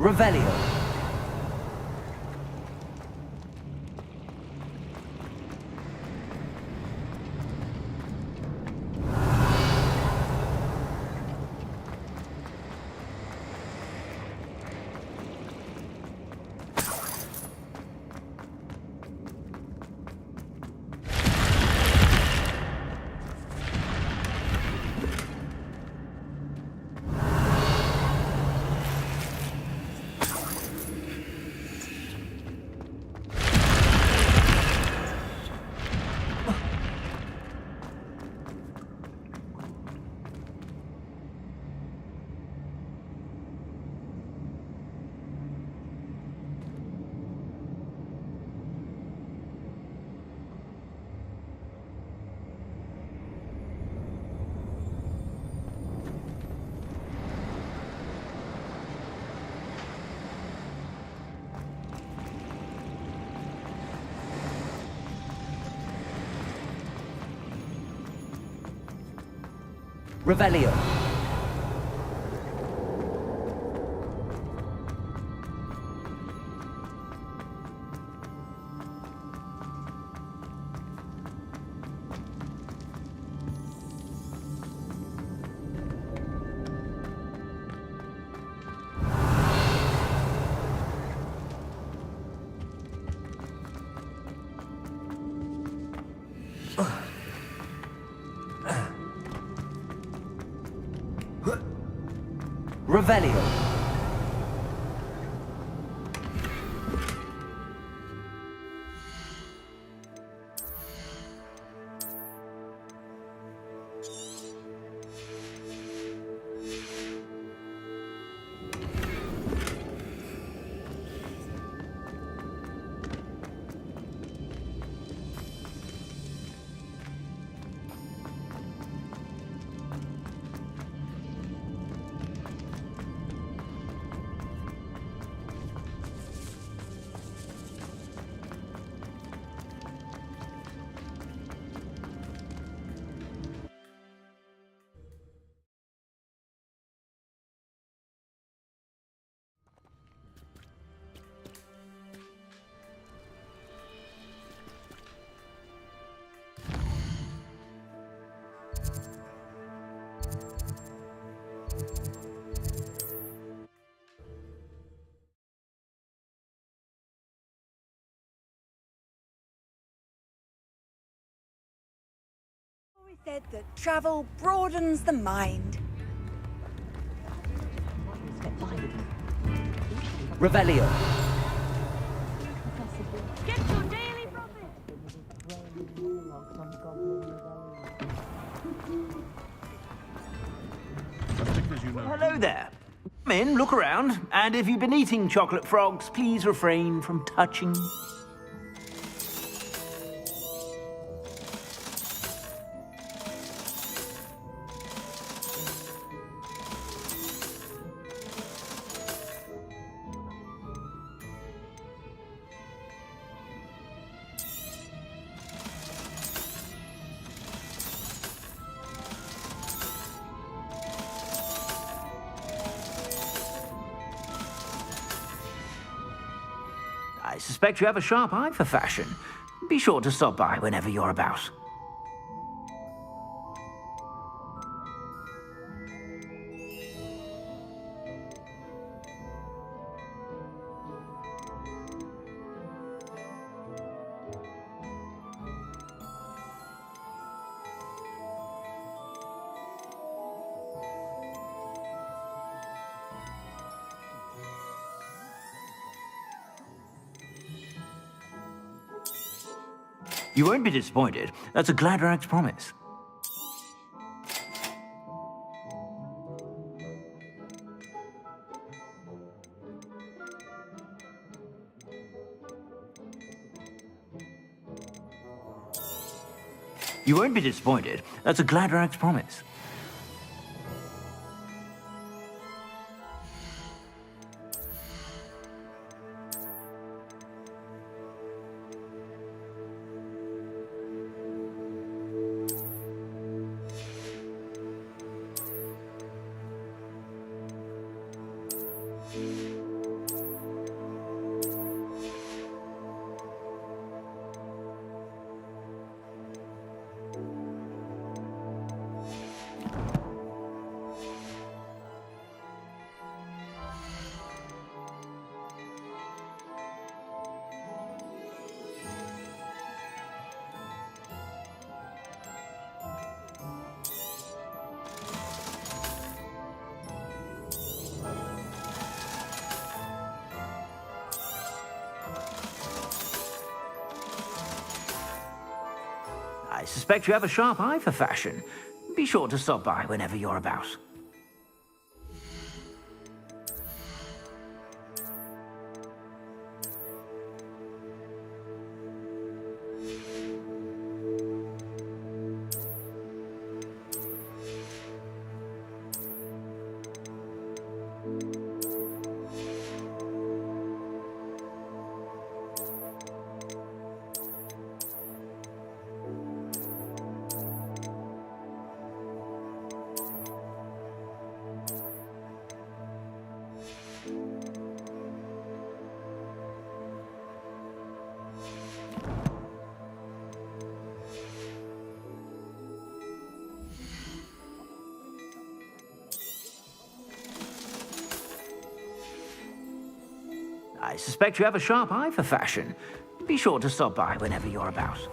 Revelio. Revelio. Revelio. We said that travel broadens the mind. Revelio. Get your daily profit! Hello there. Come in, look around, and if you've been eating chocolate frogs, please refrain from touching. I suspect you have a sharp eye for fashion. Be sure to stop by whenever you're about. You won't be disappointed. That's a Gladrax promise. You won't be disappointed. That's a Gladrax promise. I suspect you have a sharp eye for fashion. Be sure to stop by whenever you're about. I suspect you have a sharp eye for fashion. Be sure to stop by whenever you're about.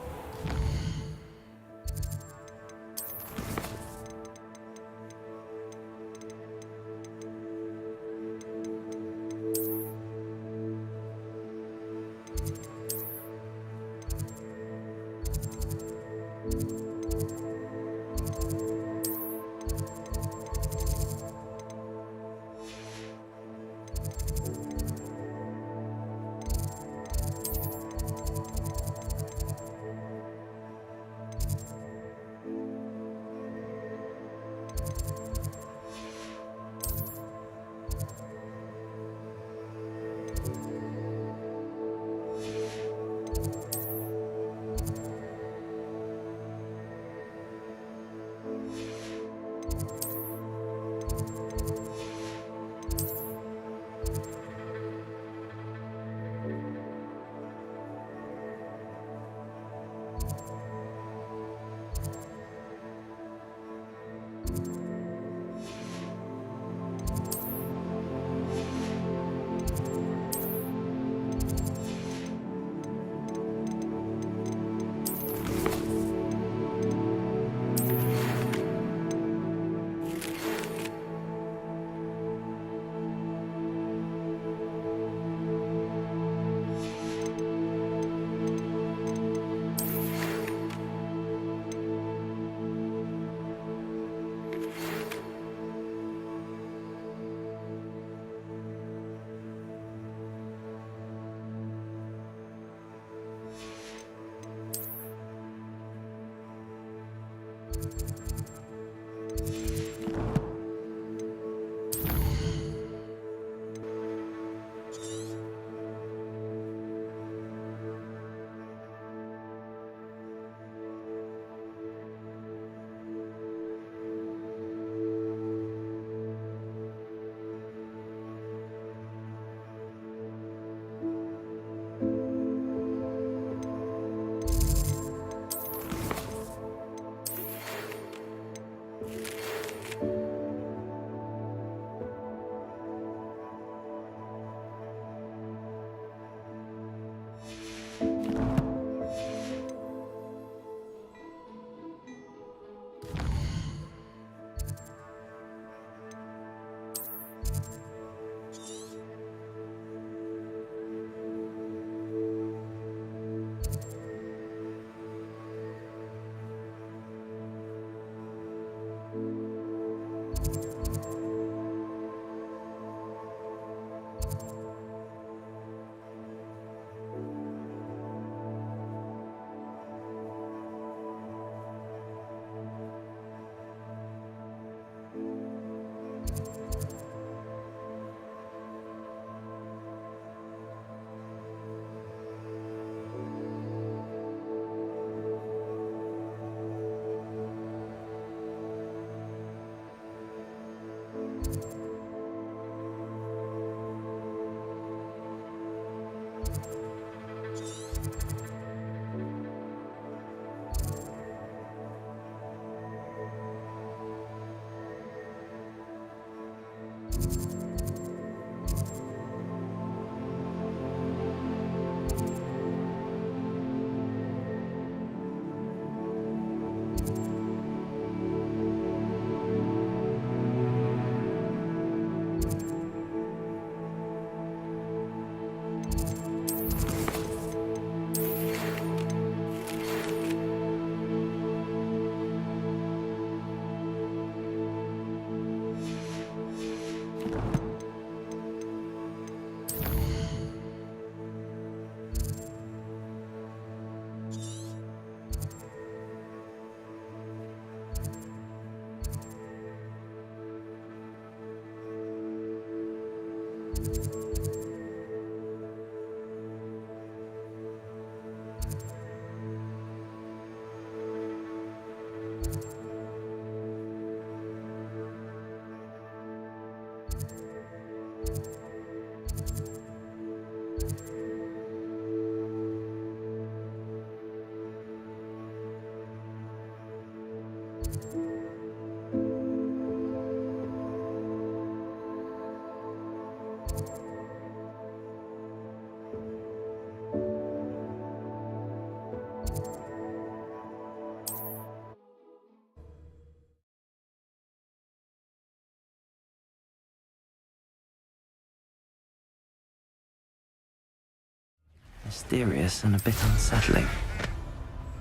Mysterious and a bit unsettling.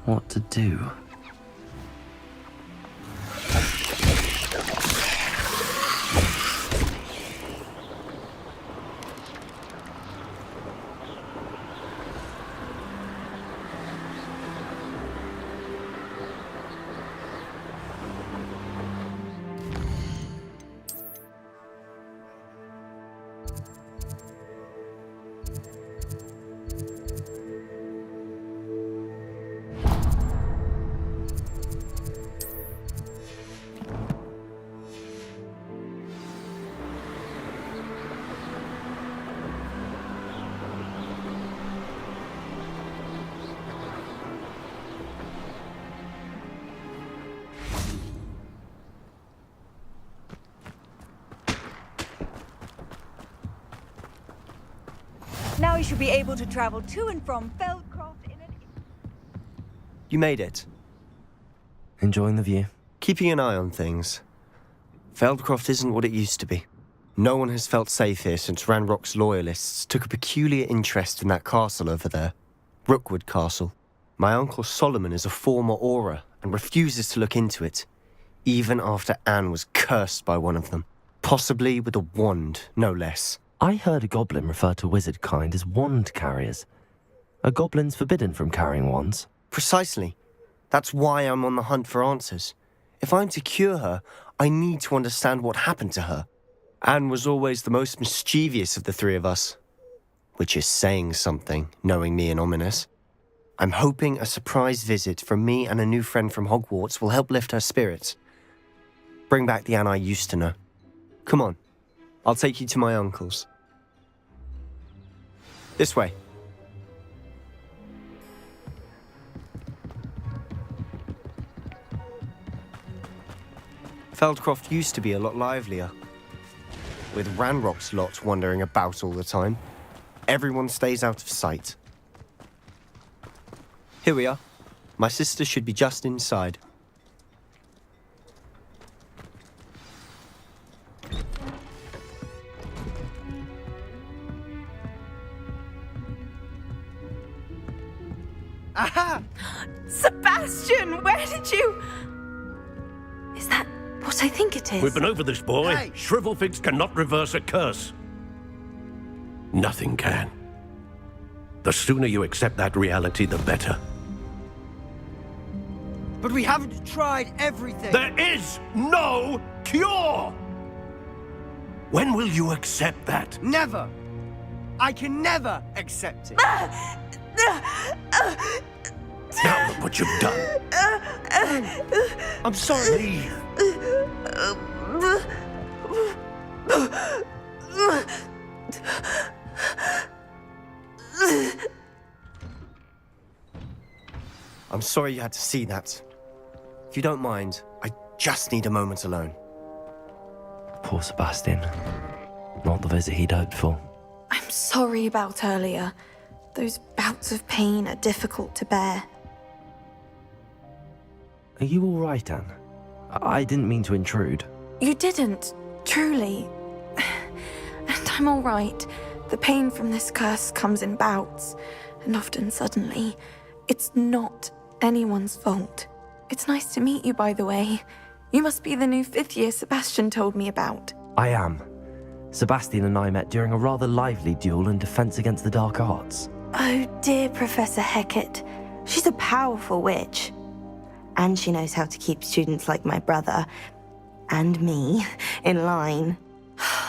What to do? Now you should be able to travel to and from Feldcroft in an... You made it. Enjoying the view? Keeping an eye on things. Feldcroft isn't what it used to be. No one has felt safe here since Ranrock's loyalists took a peculiar interest in that castle over there. Rookwood Castle. My uncle Solomon is a former Auror and refuses to look into it, even after Anne was cursed by one of them. Possibly with a wand, no less. I heard a goblin refer to wizard kind as wand carriers. Are goblins forbidden from carrying wands? Precisely. That's why I'm on the hunt for answers. If I'm to cure her, I need to understand what happened to her. Anne was always the most mischievous of the three of us. Which is saying something, knowing me and ominous. I'm hoping a surprise visit from me and a new friend from Hogwarts will help lift her spirits. Bring back the Anne I used to know. Come on, I'll take you to my uncle's. This way. Feldcroft used to be a lot livelier. With Ranrock's lot wandering about all the time, everyone stays out of sight. Here we are. My sister should be just inside. Aha! Sebastian, where did you... Is that what I think it is? We've been over this, boy. Hey! Shrivelfigs cannot reverse a curse. Nothing can. The sooner you accept that reality, the better. But we haven't tried everything. There is no cure! When will you accept that? Never. I can never accept it. Now look what you've done. I'm sorry. Leave. I'm sorry you had to see that. If you don't mind, I just need a moment alone. Poor Sebastian. Not the visit he'd hoped for. I'm sorry about earlier. Those bouts of pain are difficult to bear. Are you all right, Anne? I didn't mean to intrude. You didn't, truly. And I'm all right. The pain from this curse comes in bouts, and often suddenly. It's not anyone's fault. It's nice to meet you, by the way. You must be the new 5th year Sebastian told me about. I am. Sebastian and I met during a rather lively duel in Defense Against the Dark Arts. Oh dear, Professor Hecat. She's a powerful witch. And she knows how to keep students like my brother, and me, in line.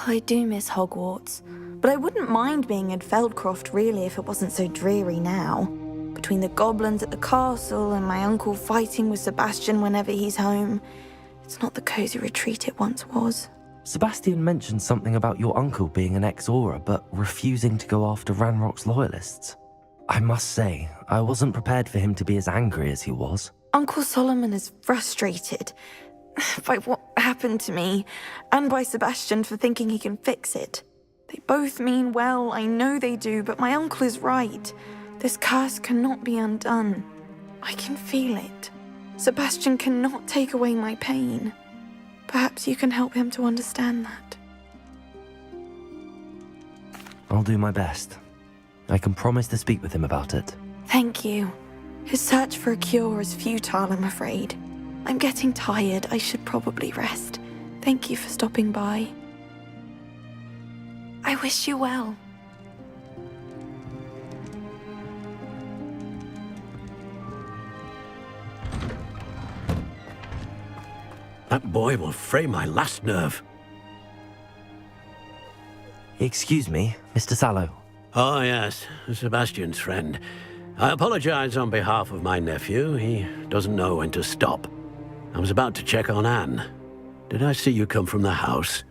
I do miss Hogwarts, but I wouldn't mind being in Feldcroft really if it wasn't so dreary now. Between the goblins at the castle and my uncle fighting with Sebastian whenever he's home, it's not the cozy retreat it once was. Sebastian mentioned something about your uncle being an ex-Auror, but refusing to go after Ranrock's loyalists. I must say, I wasn't prepared for him to be as angry as he was. Uncle Solomon is frustrated by what happened to me, and by Sebastian for thinking he can fix it. They both mean well, I know they do, but my uncle is right. This curse cannot be undone. I can feel it. Sebastian cannot take away my pain. Perhaps you can help him to understand that. I'll do my best. I can promise to speak with him about it. Thank you. His search for a cure is futile, I'm afraid. I'm getting tired. I should probably rest. Thank you for stopping by. I wish you well. That boy will fray my last nerve. Excuse me, Mr. Sallow. Oh, yes, Sebastian's friend. I apologize on behalf of my nephew. He doesn't know when to stop. I was about to check on Anne. Did I see you come from the house?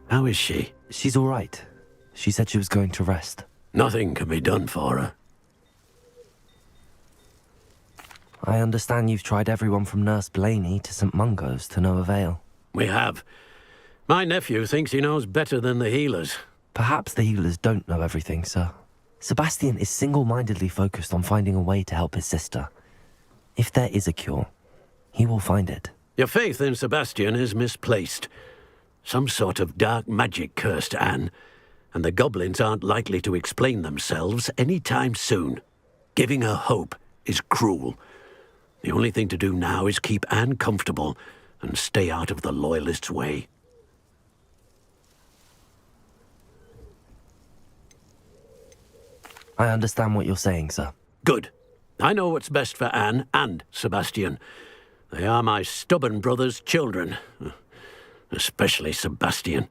How is she? She's all right. She said she was going to rest. Nothing can be done for her. I understand you've tried everyone from Nurse Blaney to St. Mungo's to no avail. We have. My nephew thinks he knows better than the healers. Perhaps the healers don't know everything, sir. Sebastian is single-mindedly focused on finding a way to help his sister. If there is a cure, he will find it. Your faith in Sebastian is misplaced. Some sort of dark magic cursed Anne, and the goblins aren't likely to explain themselves anytime soon. Giving her hope is cruel. The only thing to do now is keep Anne comfortable and stay out of the Loyalists' way. I understand what you're saying, sir. Good. I know what's best for Anne and Sebastian. They are my stubborn brother's children. Especially Sebastian.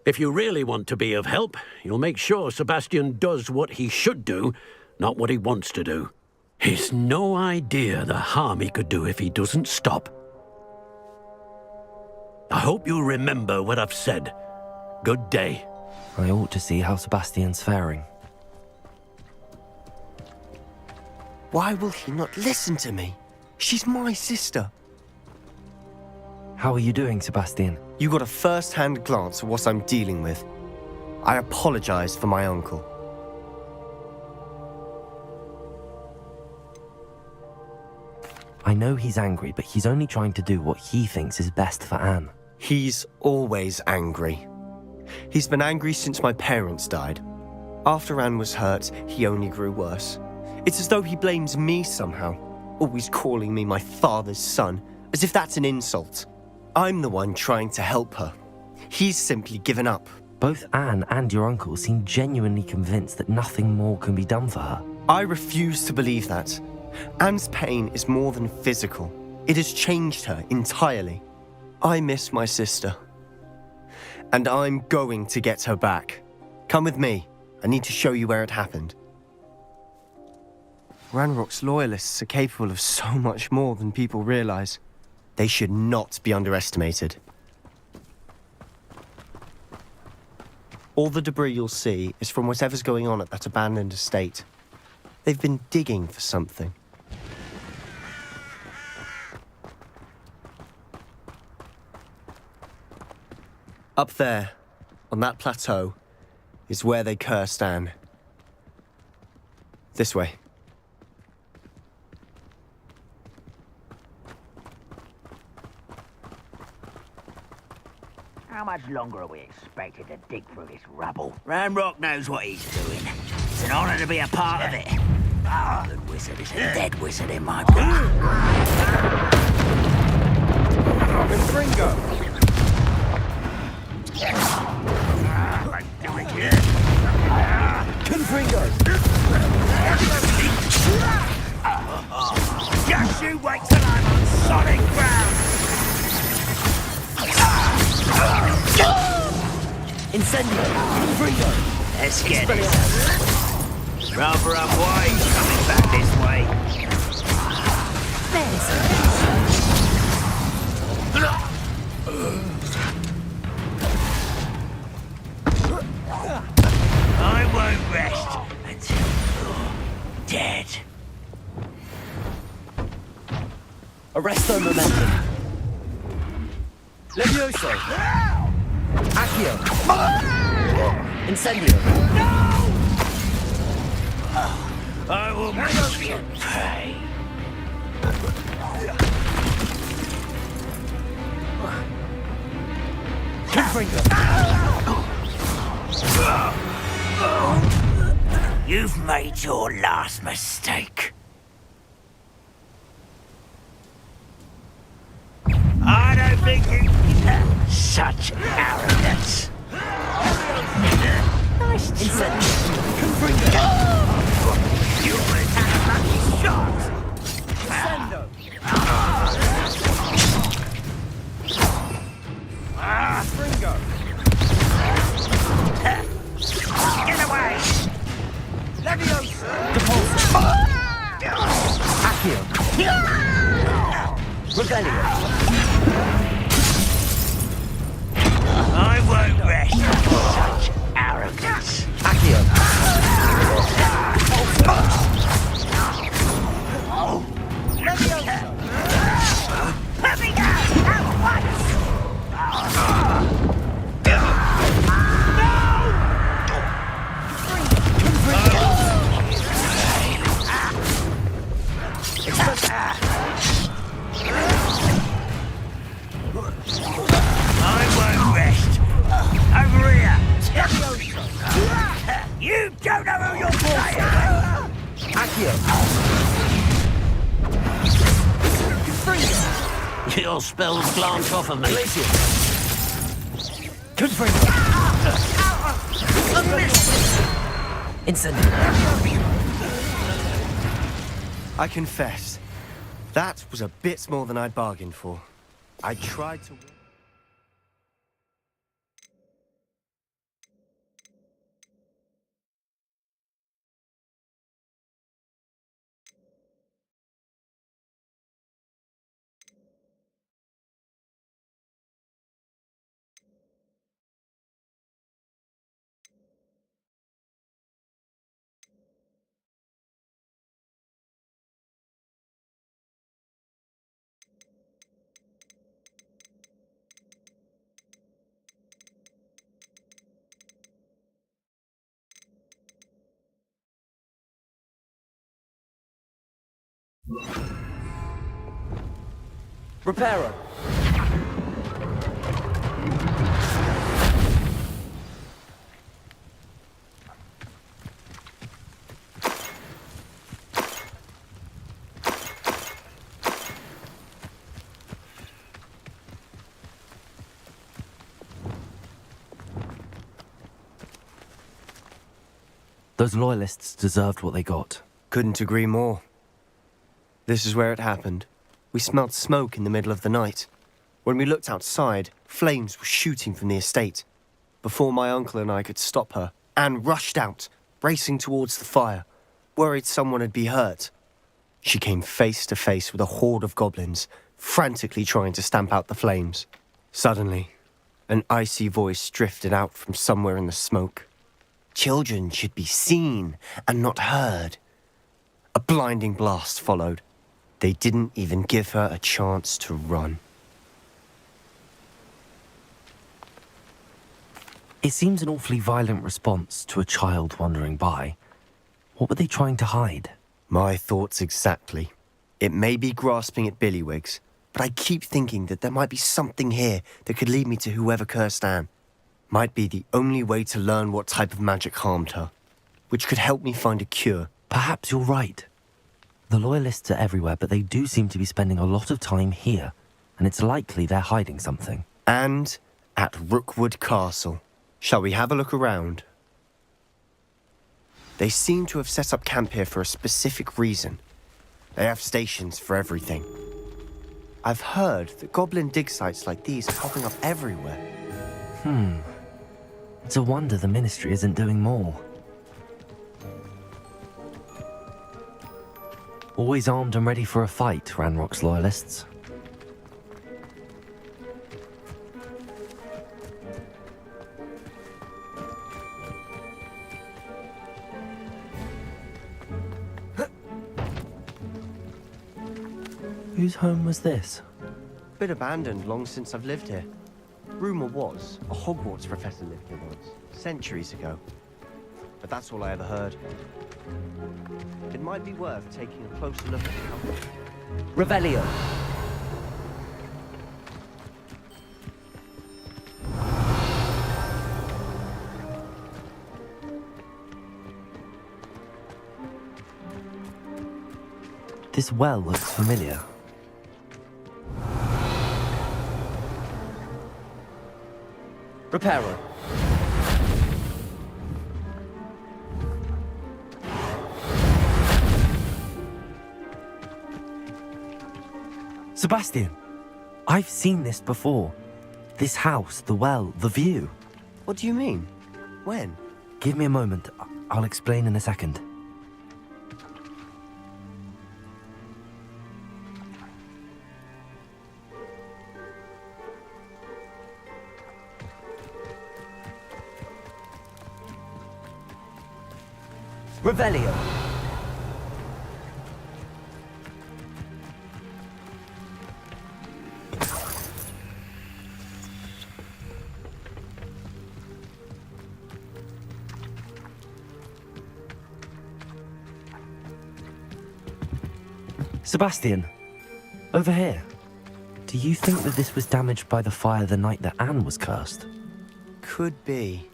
If you really want to be of help, you'll make sure Sebastian does what he should do, not what he wants to do. He's no idea the harm he could do if he doesn't stop. I hope you'll remember what I've said. Good day. I ought to see how Sebastian's faring. Why will he not listen to me? She's my sister. How are you doing, Sebastian? You got a first-hand glance at what I'm dealing with. I apologize for my uncle. I know he's angry, but he's only trying to do what he thinks is best for Anne. He's always angry. He's been angry since my parents died. After Anne was hurt, he only grew worse. It's as though he blames me somehow, always calling me my father's son, as if that's an insult. I'm the one trying to help her. He's simply given up. Both Anne and your uncle seem genuinely convinced that nothing more can be done for her. I refuse to believe that. Anne's pain is more than physical. It has changed her entirely. I miss my sister. And I'm going to get her back. Come with me. I need to show you where it happened. Ranrock's loyalists are capable of so much more than people realize. They should not be underestimated. All the debris you'll see is from whatever's going on at that abandoned estate. They've been digging for something. Up there, on that plateau, is where they cursed Anne. This way. How much longer are we expected to dig through this rubble? Ranrock knows what he's doing. It's an honor to be a part of it. Ah, the wizard is a dead wizard in my book. Confringo! Confringo! Just you wait till I'm on solid ground! Incendio! Confringo! Let's get it. Rather unwise coming back this way. I won't rest until you're dead. Arresto momentum. Levioso. Accio. Incendio. I will make you pay. Confringo. You've made your last mistake. I don't think you... Such arrogance. Nice incendio. Confringo. You would have a lucky shot. Sendo. Confringo. Get away! Levioso. Depulso. Accio. Revelio. I won't rest. Such arrogance. Accio. Levioso. Let me go! At once! I won't rest. Over here. You don't know who you're playing with. Accio. Your spells glance off of me. Confringo. Incendio. I confess, that was a bit more than I'd bargained for. I tried to... Reparo. Those loyalists deserved what they got. Couldn't agree more. This is where it happened. We smelled smoke in the middle of the night. When we looked outside, flames were shooting from the estate. Before my uncle and I could stop her, Anne rushed out, racing towards the fire, worried someone had been hurt. She came face to face with a horde of goblins, frantically trying to stamp out the flames. Suddenly, an icy voice drifted out from somewhere in the smoke. Children should be seen and not heard. A blinding blast followed. They didn't even give her a chance to run. It seems an awfully violent response to a child wandering by. What were they trying to hide? My thoughts exactly. It may be grasping at Billywigs, but I keep thinking that there might be something here that could lead me to whoever cursed Anne. Might be the only way to learn what type of magic harmed her, which could help me find a cure. Perhaps you're right. The loyalists are everywhere, but they do seem to be spending a lot of time here, and it's likely they're hiding something. And at Rookwood Castle. Shall we have a look around? They seem to have set up camp here for a specific reason. They have stations for everything. I've heard that goblin dig sites like these are popping up everywhere. It's a wonder the Ministry isn't doing more. Always armed and ready for a fight, Ranrock's loyalists. Whose home was this? Been abandoned long since I've lived here. Rumour was a Hogwarts professor lived here once, centuries ago. But that's all I ever heard. It might be worth taking a closer look at the house. Revelio. This well looks familiar. Reparo. Sebastian, I've seen this before. This house, the well, the view. What do you mean? When? Give me a moment. I'll explain in a second. Revelio. Sebastian, over here. Do you think that this was damaged by the fire the night that Anne was cursed? Could be.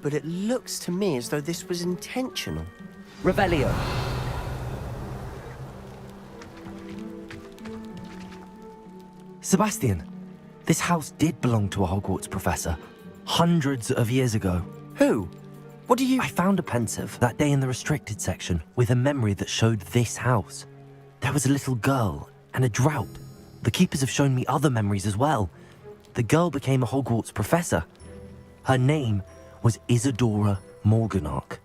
But it looks to me as though this was intentional. Revelio. Sebastian, this house did belong to a Hogwarts professor, hundreds of years ago. Who? What do you... I found a pensive that day in the restricted section with a memory that showed this house. There was a little girl and a drought. The keepers have shown me other memories as well. The girl became a Hogwarts professor. Her name was Isadora Morganach.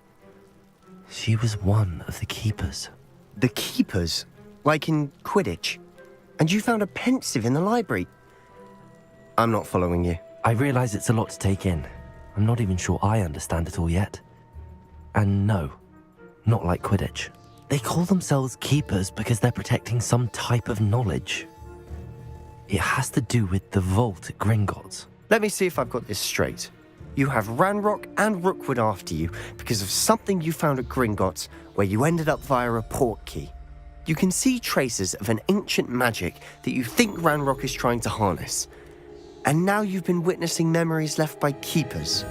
She was one of the keepers. The keepers? Like in Quidditch? And you found a pensive in the library? I'm not following you. I realize it's a lot to take in. I'm not even sure I understand it all yet. And no, not like Quidditch. They call themselves keepers because they're protecting some type of knowledge. It has to do with the vault at Gringotts. Let me see if I've got this straight. You have Ranrock and Rookwood after you because of something you found at Gringotts where you ended up via a port key. You can see traces of an ancient magic that you think Ranrock is trying to harness. And now you've been witnessing memories left by keepers.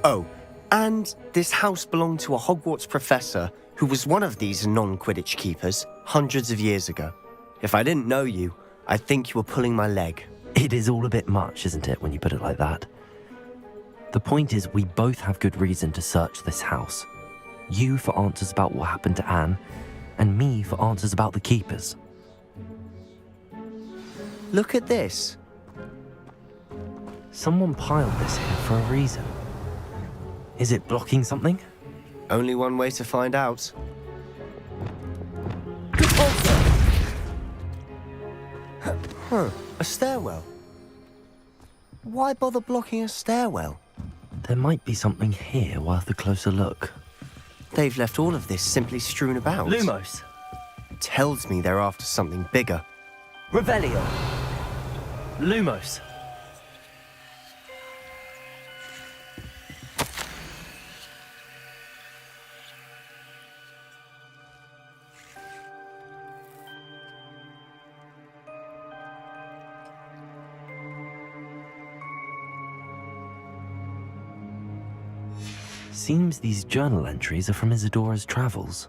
Oh, and this house belonged to a Hogwarts professor who was one of these non-Quidditch keepers hundreds of years ago. If I didn't know you, I'd think you were pulling my leg. It is all a bit much, isn't it, when you put it like that? The point is, we both have good reason to search this house. You for answers about what happened to Anne, and me for answers about the keepers. Look at this. Someone piled this here for a reason. Is it blocking something? Only one way to find out. Huh, a stairwell. Why bother blocking a stairwell? There might be something here worth a closer look. They've left all of this simply strewn about. Lumos. Tells me they're after something bigger. Revelio. Lumos. Seems these journal entries are from Isadora's travels.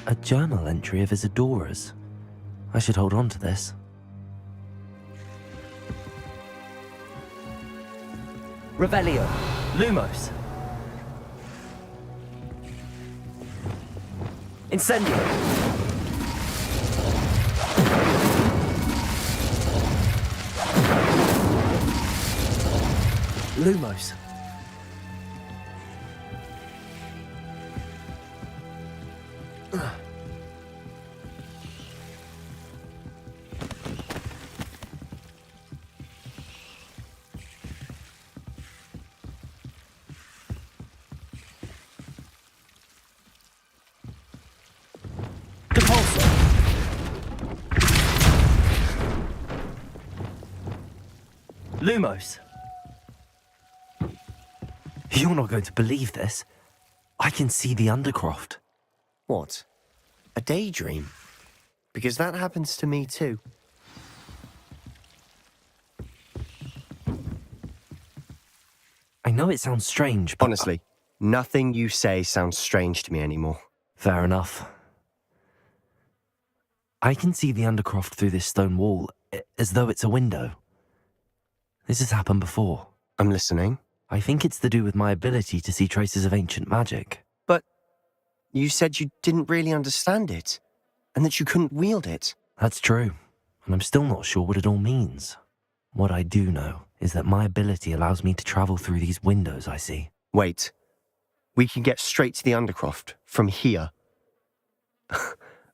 A journal entry of Isadora's. I should hold on to this. Revelio. Lumos. Incendio. Lumos. Lumos. You're not going to believe this. I can see the Undercroft. What? A daydream? Because that happens to me too. I know it sounds strange, but... Honestly, nothing you say sounds strange to me anymore. Fair enough. I can see the Undercroft through this stone wall, as though it's a window. This has happened before. I'm listening. I think it's to do with my ability to see traces of ancient magic. But you said you didn't really understand it, and that you couldn't wield it. That's true, and I'm still not sure what it all means. What I do know is that my ability allows me to travel through these windows I see. Wait. We can get straight to the Undercroft from here.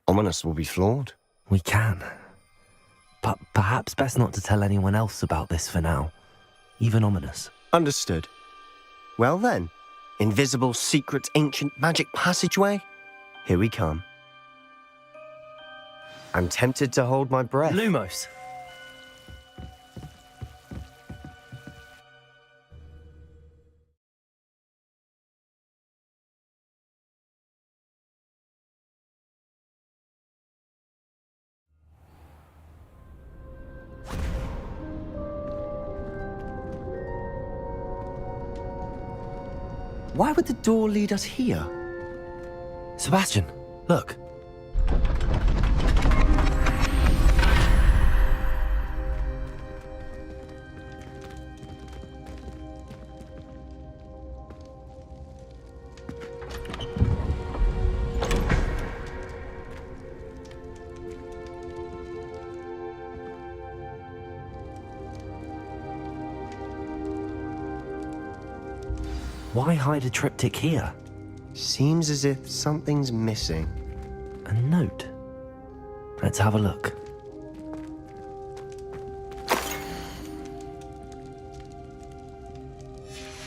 Ominous will be floored. We can. But perhaps best not to tell anyone else about this for now. Even Ominous. Understood. Well then, invisible, secret, ancient magic passageway? Here we come. I'm tempted to hold my breath. Lumos. Why would the door lead us here? Sebastian, look. Why hide a triptych here? Seems as if something's missing. A note. Let's have a look.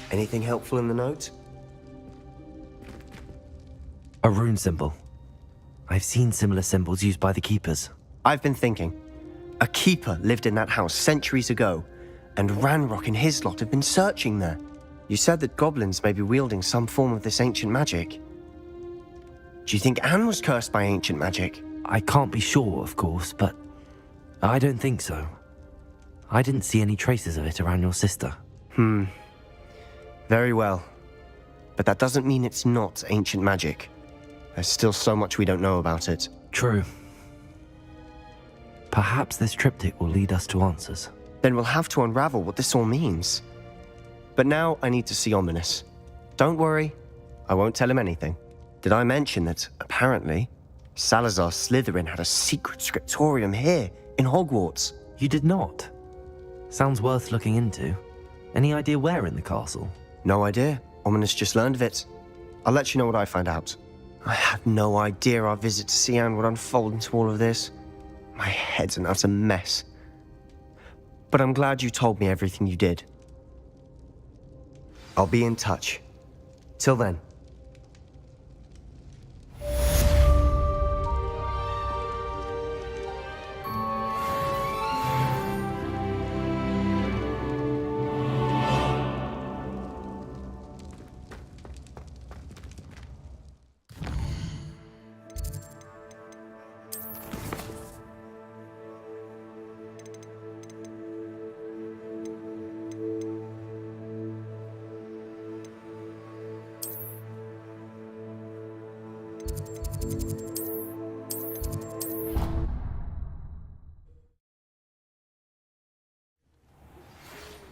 Anything helpful in the note? A rune symbol. I've seen similar symbols used by the keepers. I've been thinking. A keeper lived in that house centuries ago, and Ranrock and his lot have been searching there. You said that goblins may be wielding some form of this ancient magic. Do you think Anne was cursed by ancient magic? I can't be sure, of course, but I don't think so. I didn't see any traces of it around your sister. Very well. But that doesn't mean it's not ancient magic. There's still so much we don't know about it. True. Perhaps this triptych will lead us to answers. Then we'll have to unravel what this all means. But now I need to see Ominous. Don't worry, I won't tell him anything. Did I mention that, apparently, Salazar Slytherin had a secret scriptorium here in Hogwarts? You did not. Sounds worth looking into. Any idea where in the castle? No idea. Ominous just learned of it. I'll let you know what I find out. I had no idea our visit to Sian would unfold into all of this. My head's an utter mess. But I'm glad you told me everything you did. I'll be in touch. Till then.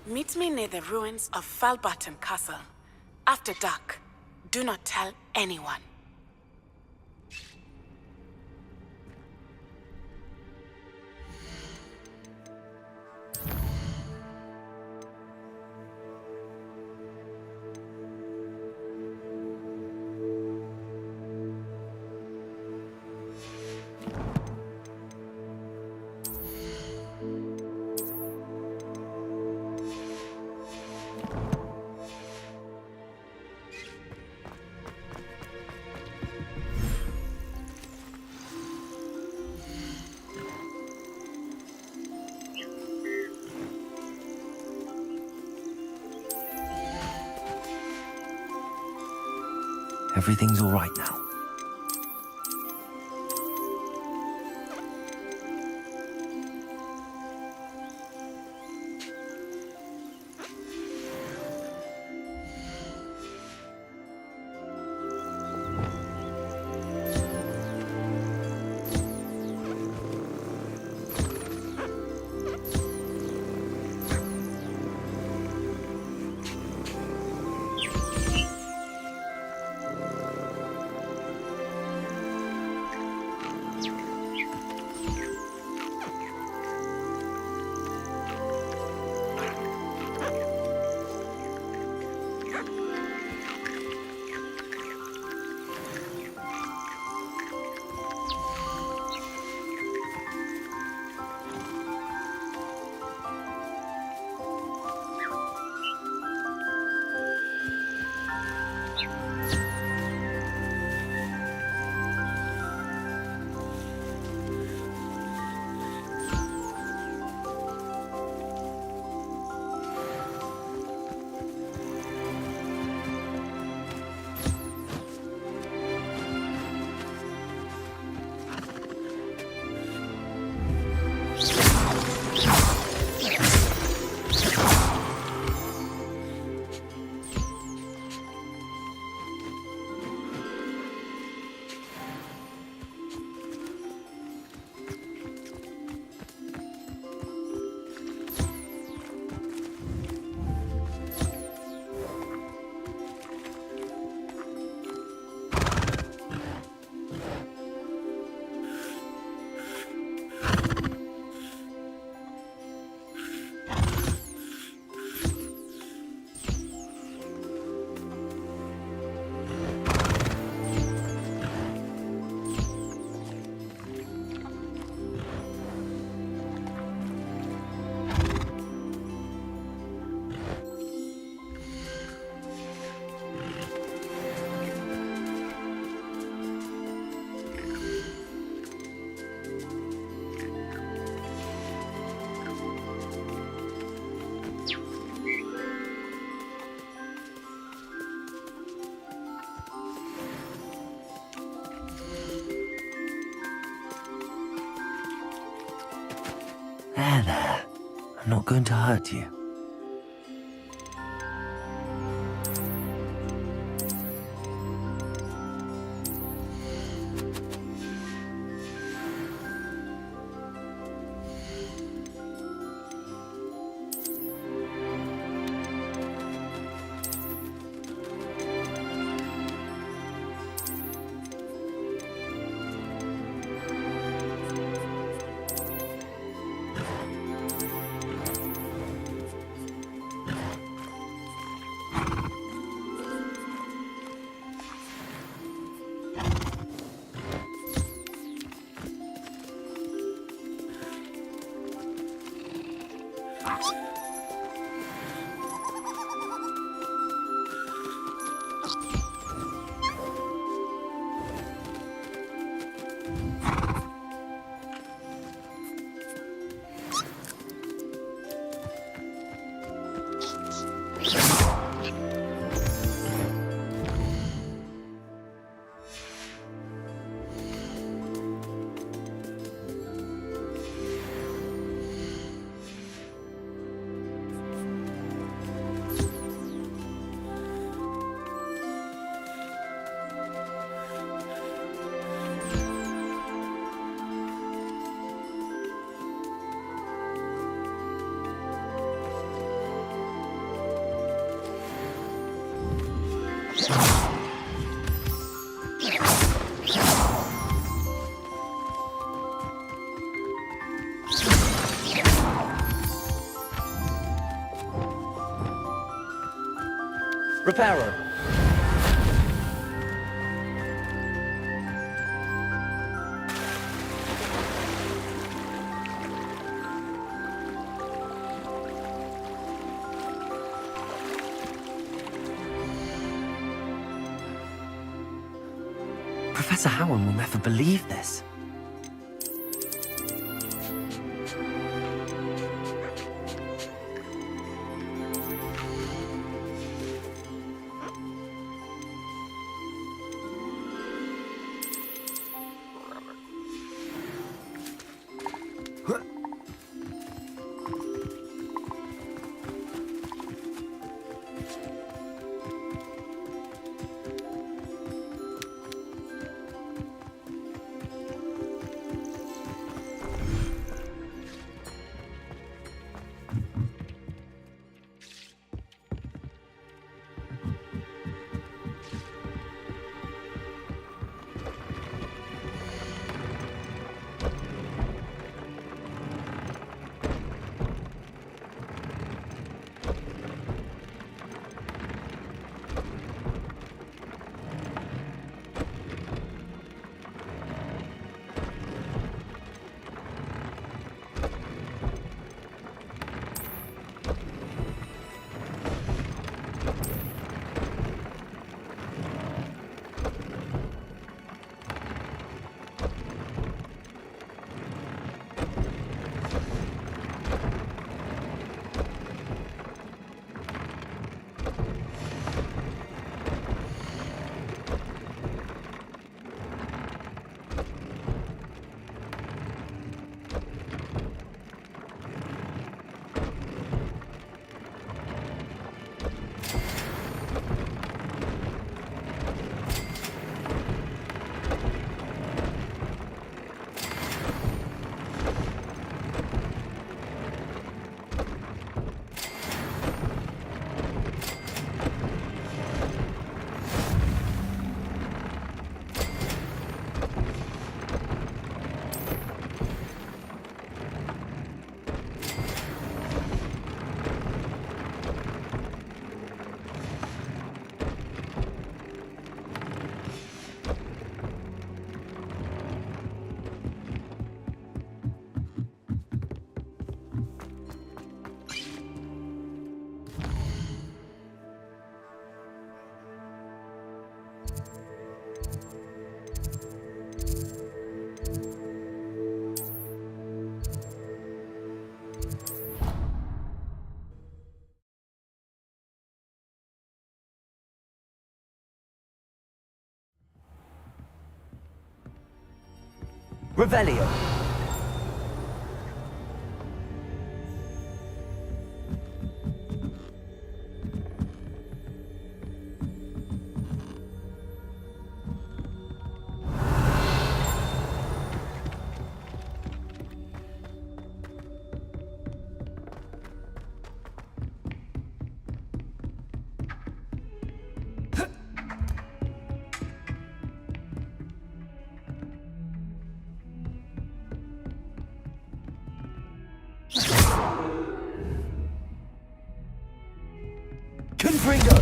Meet me near the ruins of Falbarton Castle. After dark. Do not tell anyone. Everything's all right now. There. I'm not going to hurt you. Reparo. Professor Howard will never believe this. Revelio. Confringo.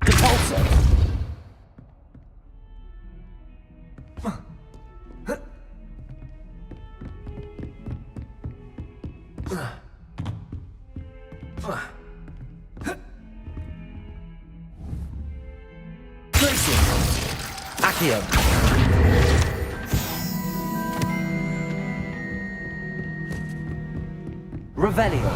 Depulso. Accio. Revelio.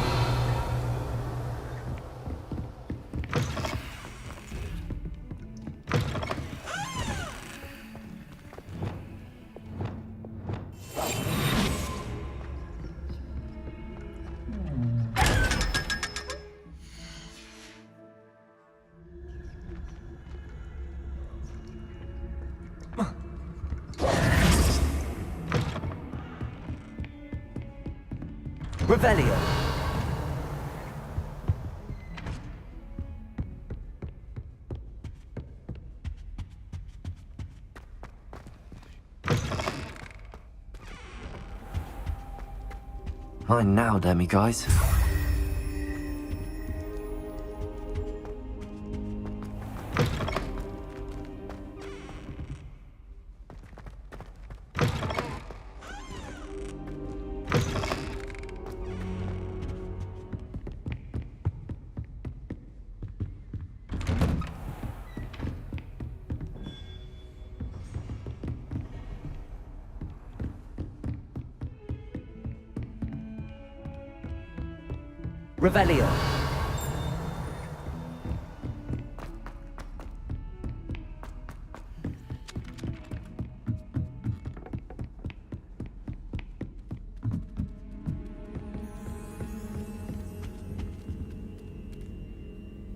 Revelio. Mine now, demiguise. Revelio.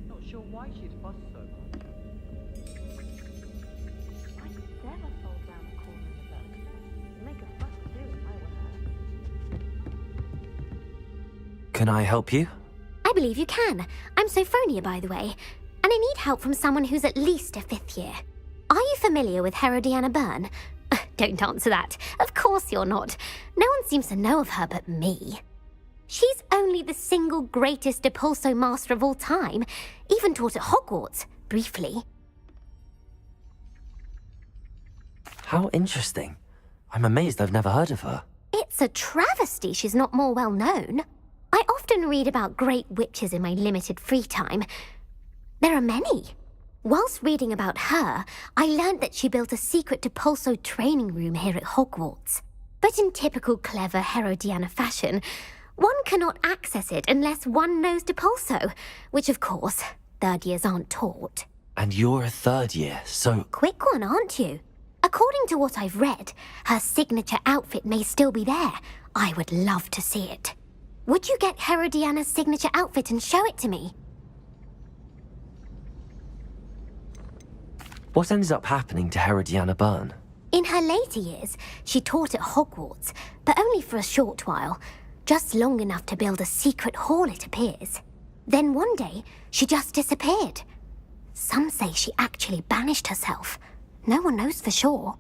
Not sure why she'd fuss so much. I never fall down a corner in the book. Make a fuss too if I were her. Can I help you? I believe you can. I'm Sophronia, by the way, and I need help from someone who's at least a 5th year. Are you familiar with Herodiana Byrne? Don't answer that. Of course you're not. No one seems to know of her but me. She's only the single greatest Depulso master of all time, even taught at Hogwarts, briefly. How interesting. I'm amazed I've never heard of her. It's a travesty she's not more well known. I often read about great witches in my limited free time. There are many. Whilst reading about her, I learned that she built a secret Depulso training room here at Hogwarts. But in typical clever Herodiana fashion, one cannot access it unless one knows Depulso, which of course, 3rd years aren't taught. And you're a 3rd year, so... Quick one, aren't you? According to what I've read, her signature outfit may still be there. I would love to see it. Would you get Herodiana's signature outfit and show it to me? What ended up happening to Herodiana Byrne? In her later years, she taught at Hogwarts, but only for a short while. Just long enough to build a secret hall, it appears. Then one day, she just disappeared. Some say she actually banished herself. No one knows for sure.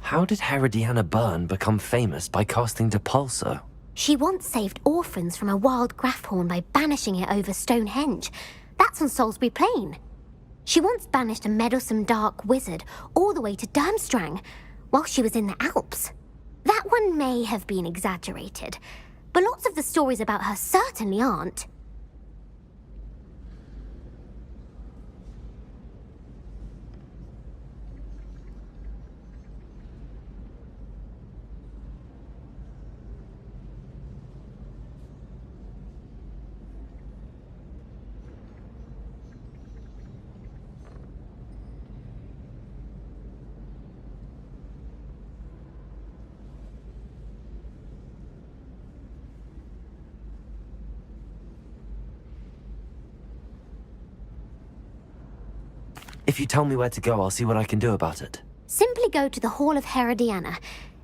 How did Herodiana Byrne become famous by casting Depulso? She once saved orphans from a wild Grafhorn by banishing it over Stonehenge. That's on Salisbury Plain. She once banished a meddlesome dark wizard all the way to Durmstrang while she was in the Alps. That one may have been exaggerated, but lots of the stories about her certainly aren't. If you tell me where to go, I'll see what I can do about it. Simply go to the Hall of Herodiana.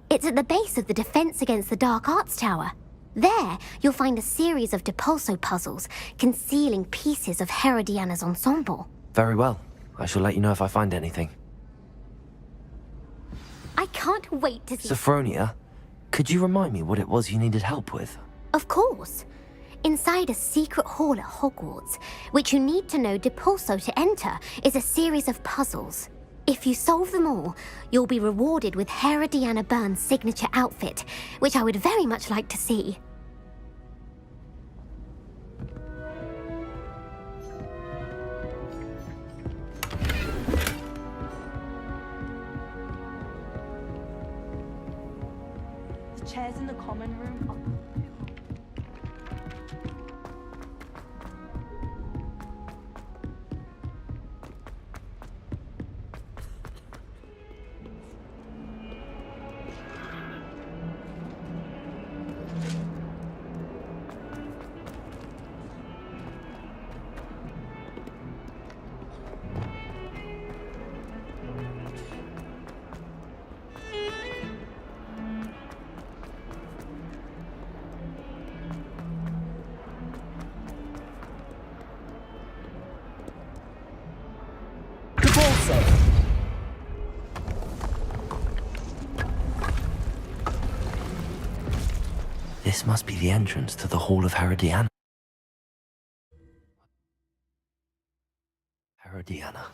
It's at the base of the Defense Against the Dark Arts Tower. There, you'll find a series of Depulso puzzles concealing pieces of Herodiana's ensemble. Very well. I shall let you know if I find anything. I can't wait to see... Sophronia, could you remind me what it was you needed help with? Of course. Inside a secret hall at Hogwarts, which you need to know Depulso to enter, is a series of puzzles. If you solve them all, you'll be rewarded with Herodiana Byrne's signature outfit, which I would very much like to see. The chairs in the common room are... This must be the entrance to the Hall of Herodiana. Herodiana.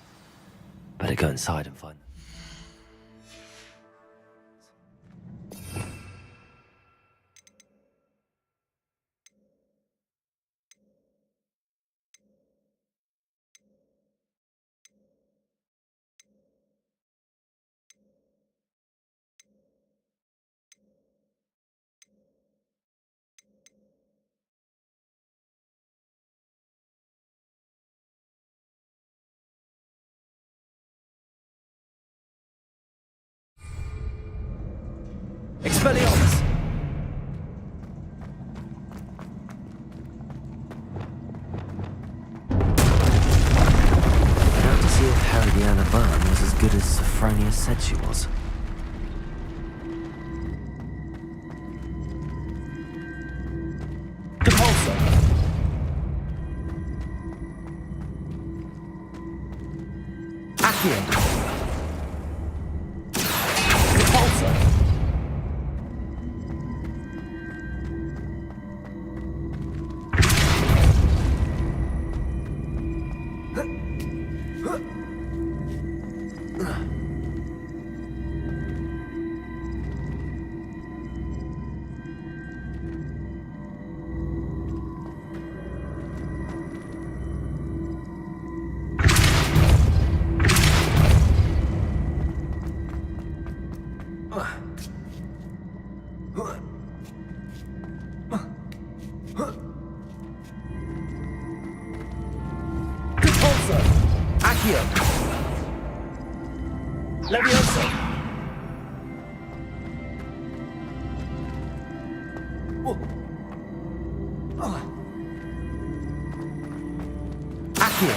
Better go inside and find them. Expelliarmus! Now to see if Herodiana Byrne was as good as Sophronia said she was. Depulso! Accio! Depulso! Depulso! Accio! Levioso! Accio!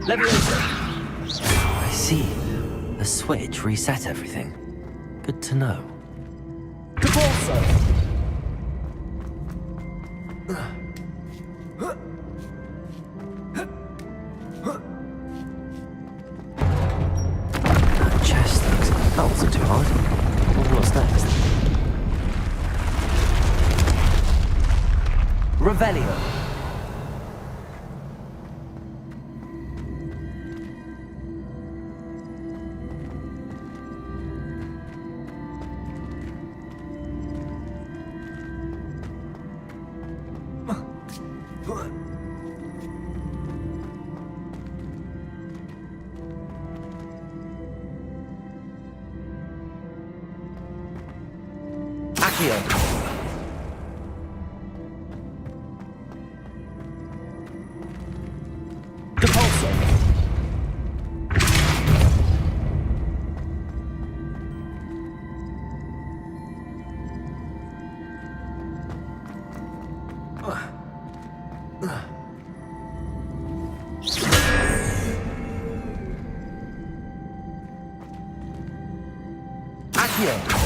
Levioso! I see. The switch reset everything. Good to know. Depulso! That chest looks... That wasn't too hard. What's next? Revelio. Accio. Depulso. Accio.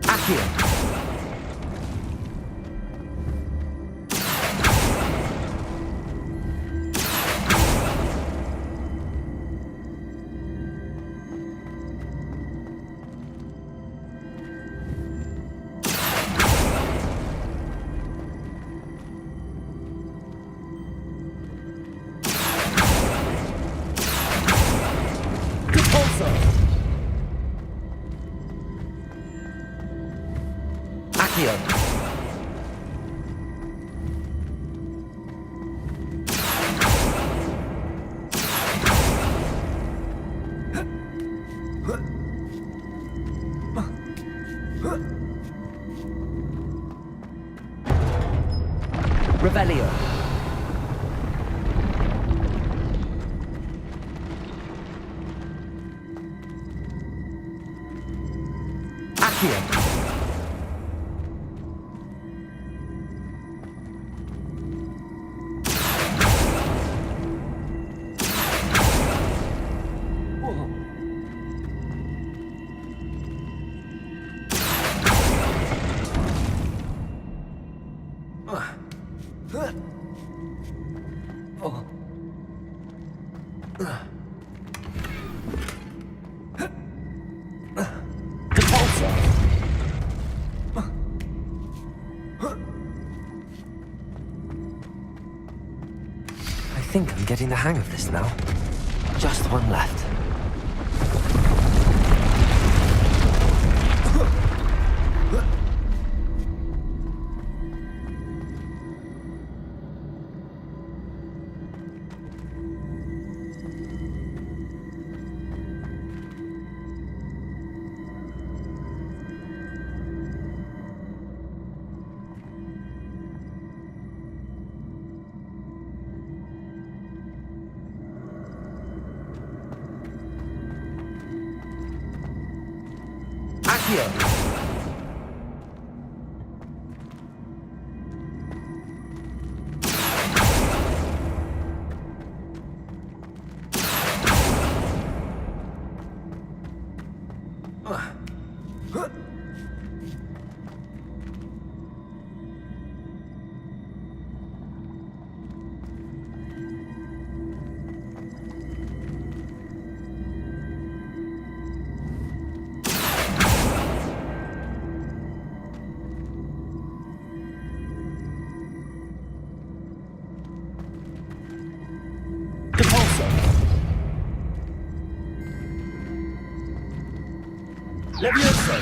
Accio. Depulso. Accio. Revelio. Accio. Depulso. I think I'm getting the hang of this now. Just one left. Accio. Depulso. Levioso.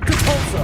Depulso.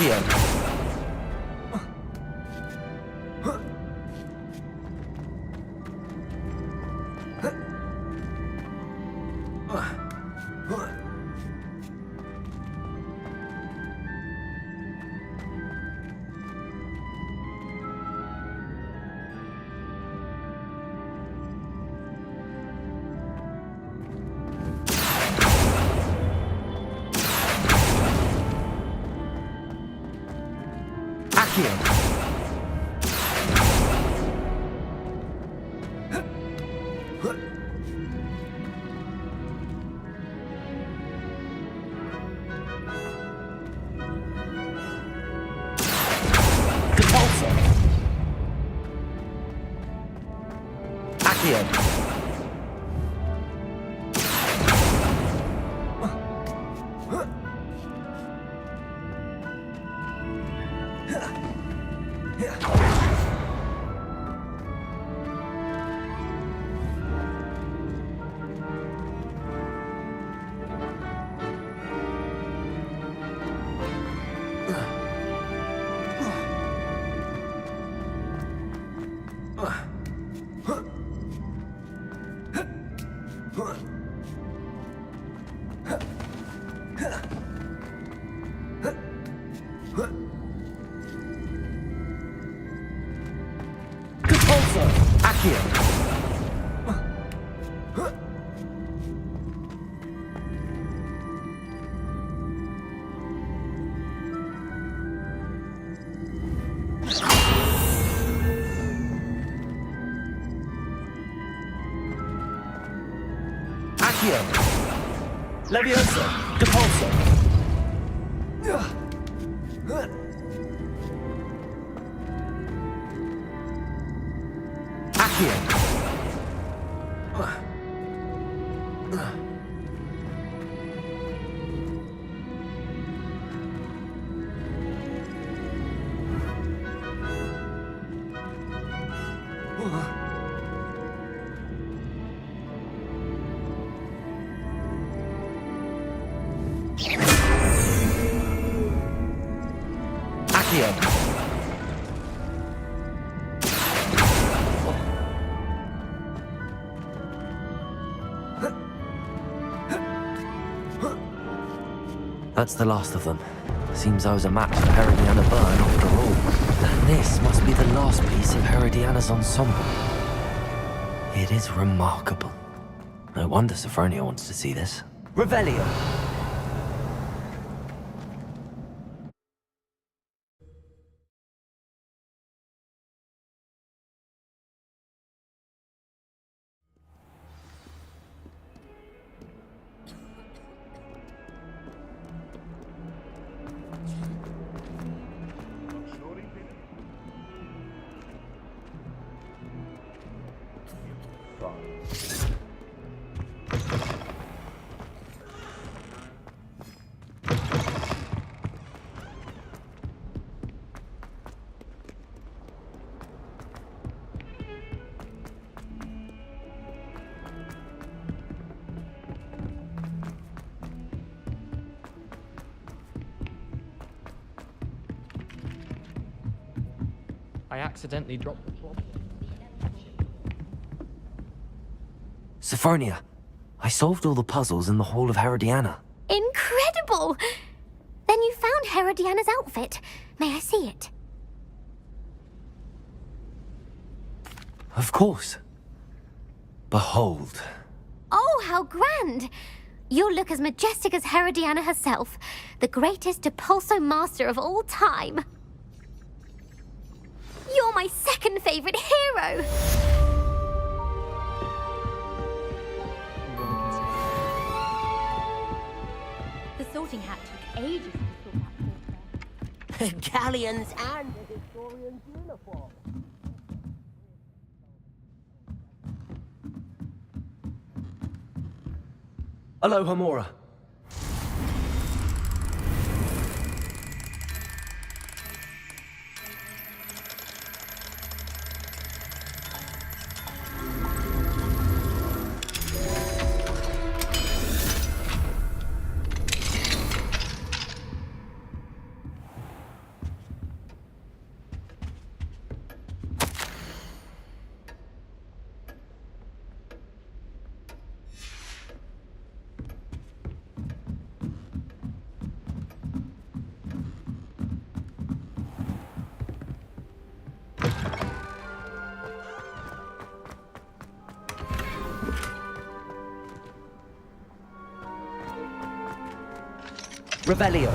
Accio. Leviosa, Depulso. Accio. That's the last of them. Seems I was a match for Herodiana Byrne after all. And this must be the last piece of Herodiana's ensemble. It is remarkable. No wonder Sophronia wants to see this. Revelio. I accidentally dropped the plot. Sophronia, I solved all the puzzles in the Hall of Herodiana. Incredible! Then you found Herodiana's outfit. May I see it? Of course. Behold. Oh, how grand! You'll look as majestic as Herodiana herself, the greatest Depulso master of all time. You're my second favorite hero! The sorting hat took ages to sort that portrait. Galleons and the historian's uniform. Aloha Mora. Revelio.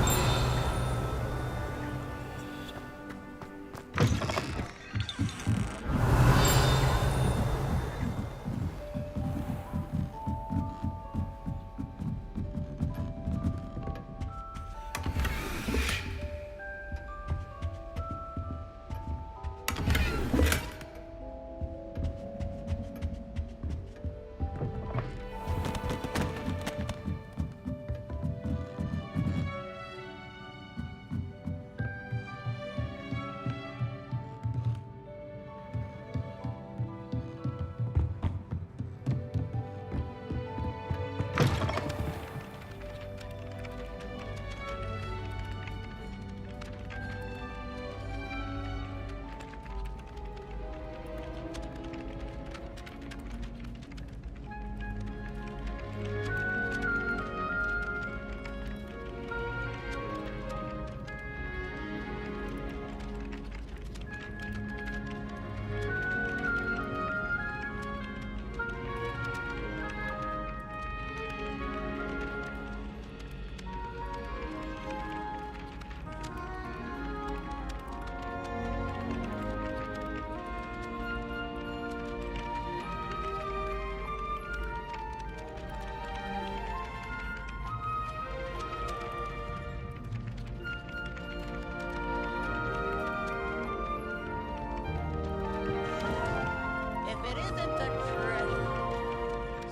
If it isn't the treasure.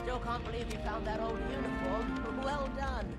Still can't believe you found that old uniform. Well done.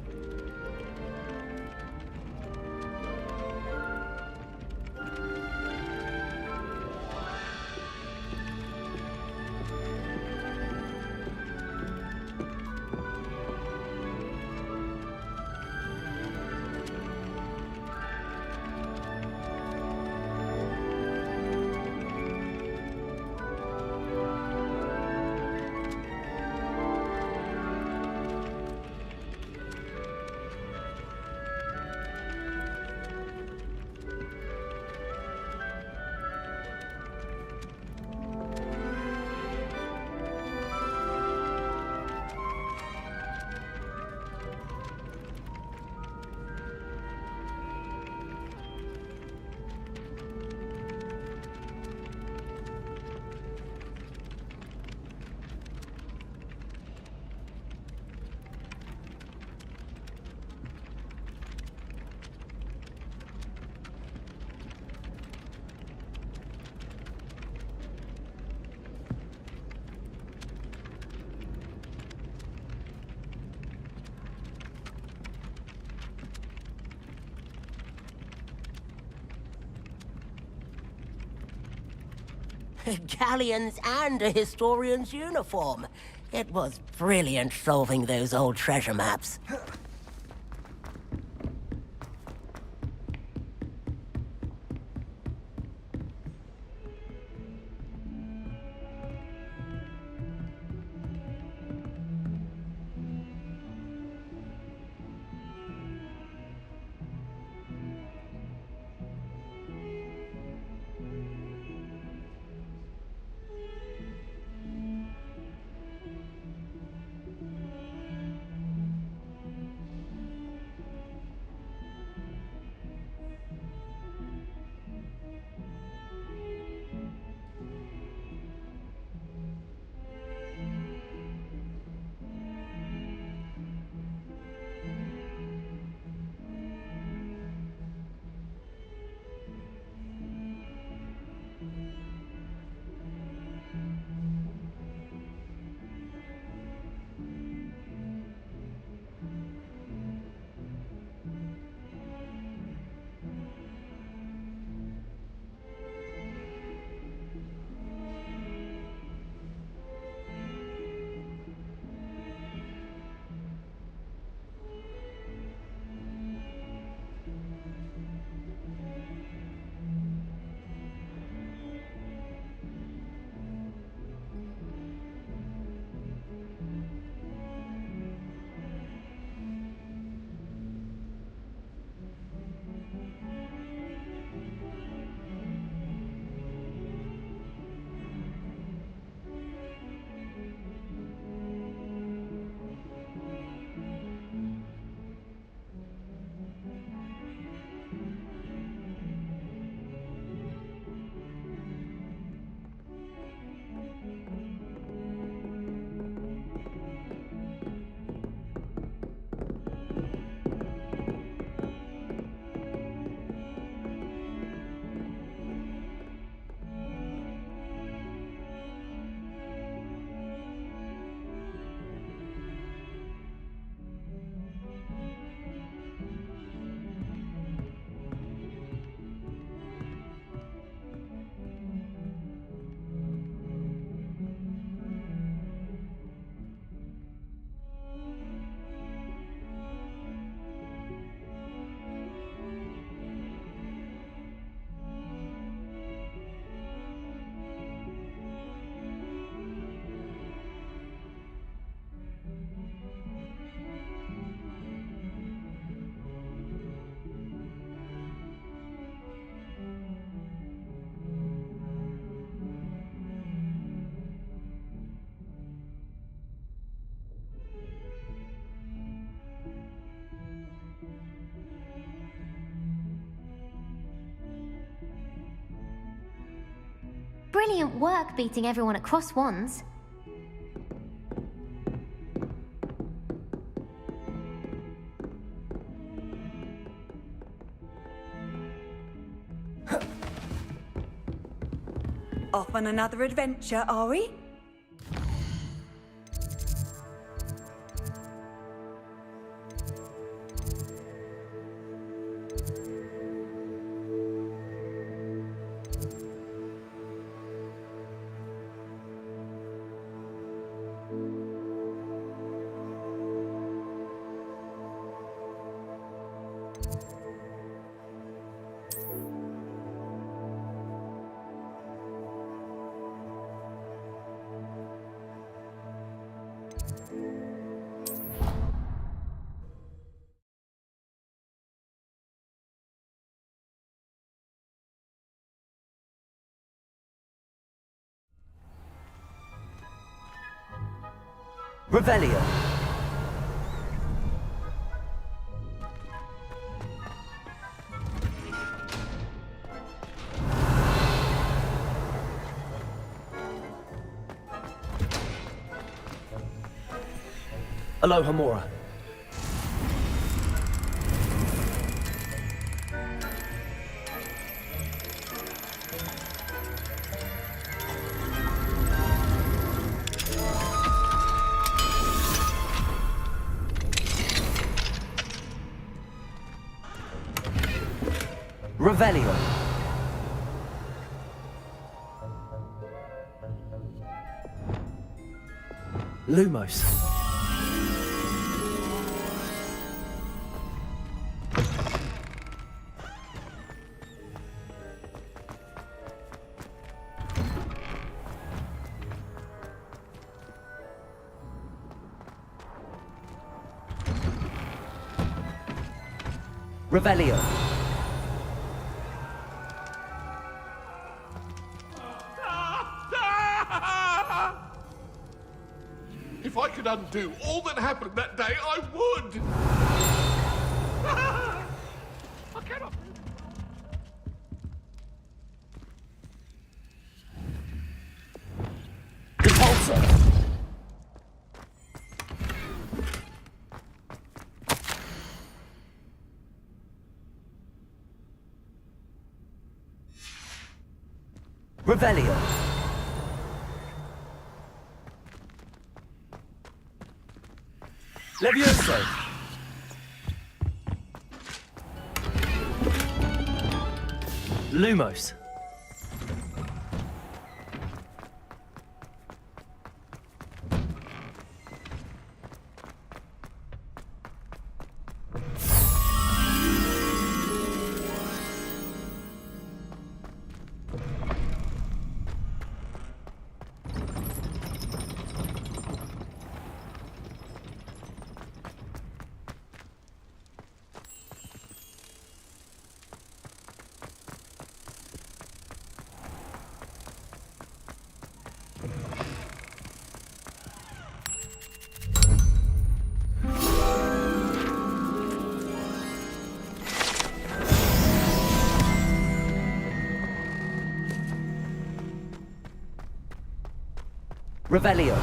Galleons and a historian's uniform. It was brilliant solving those old treasure maps. brilliant work beating everyone at Cross Wands. Off on another adventure, are we? Revelio. Aloha Mora. Revelio. Lumos. Revelio. If I could undo all that happened that day, I would! I cannot... Repulsor. Revelio. Levioso. Lumos. Revelio.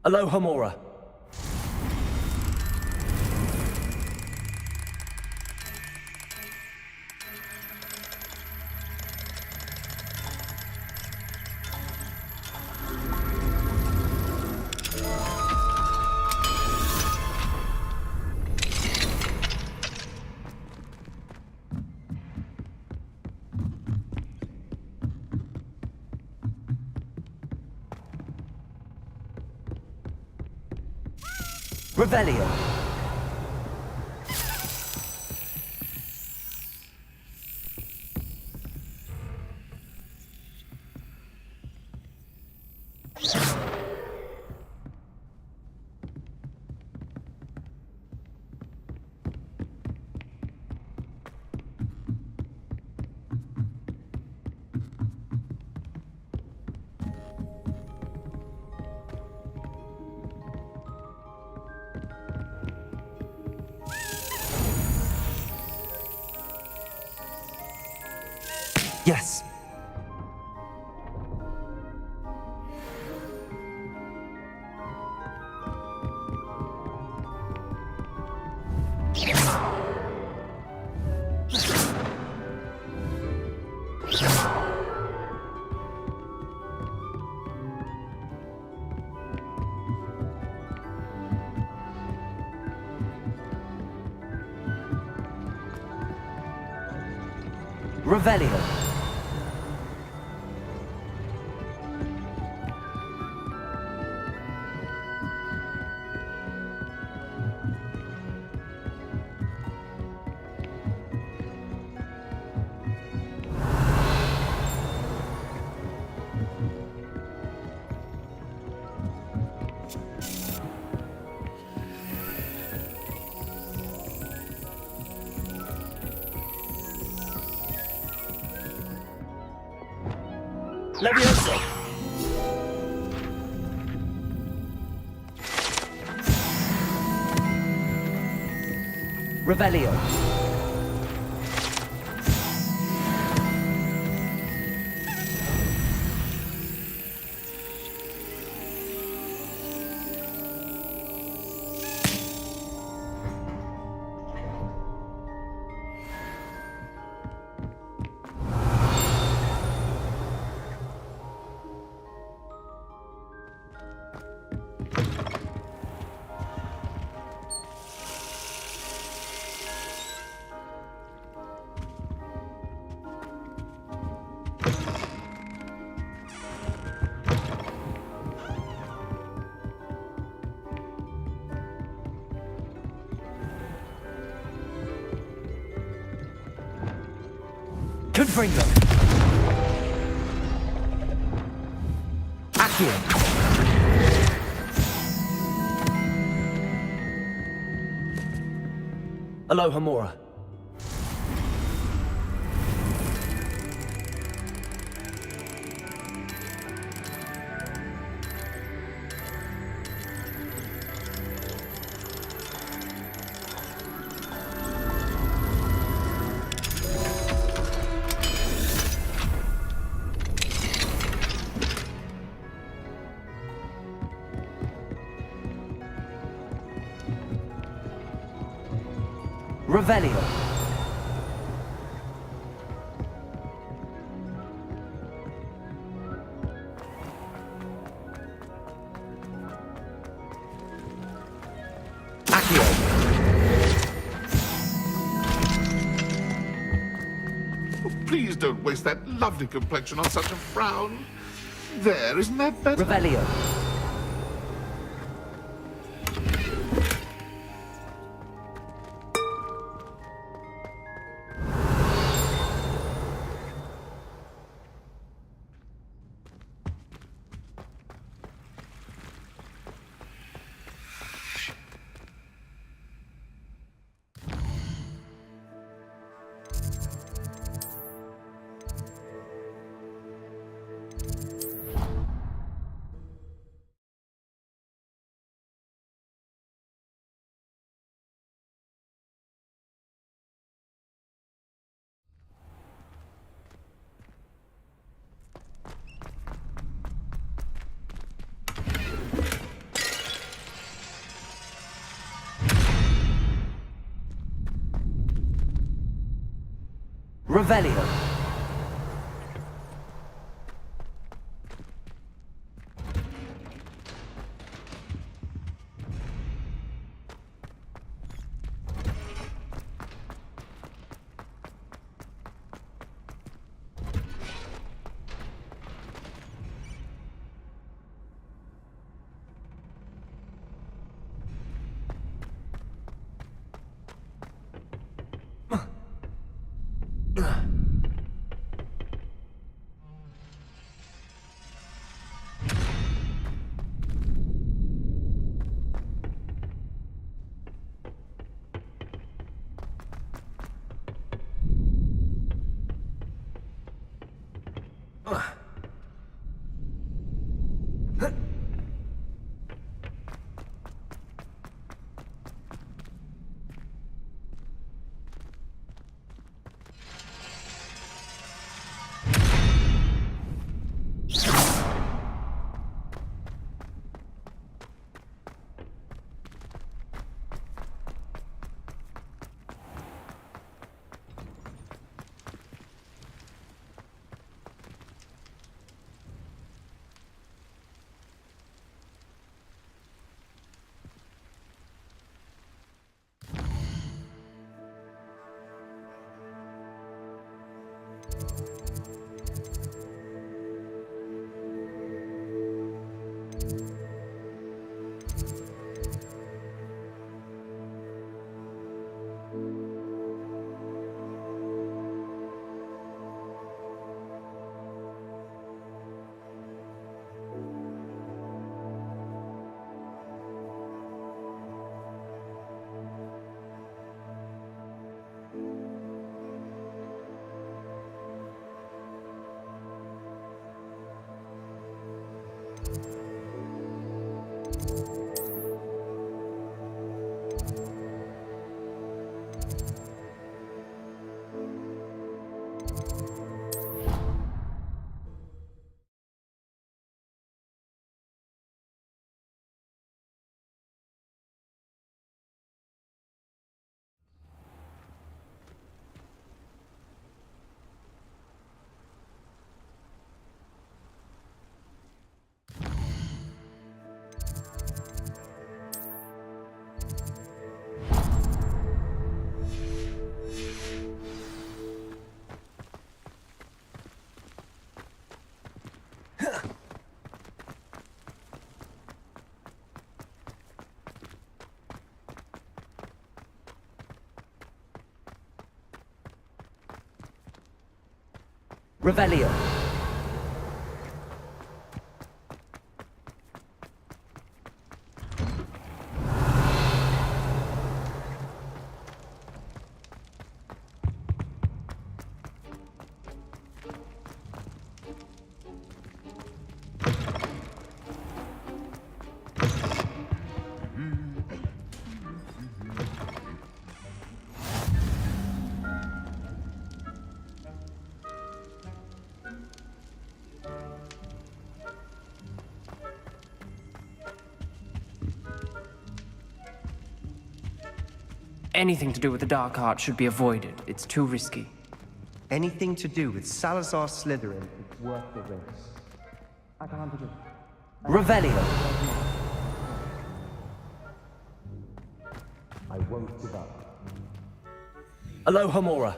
Aloha Mora. Revelio. Yes. Revelio. Levioso. Revelio. Confringo. Accio. Aloha Mora. Revelio. Accio. Oh, please don't waste that lovely complexion on such a frown. There, isn't that better? Revelio. Revelio. Revelio. Anything to do with the dark art should be avoided. It's too risky. Anything to do with Salazar Slytherin is worth the risk. I can't do it. Revelio. I won't give up. Alohomora.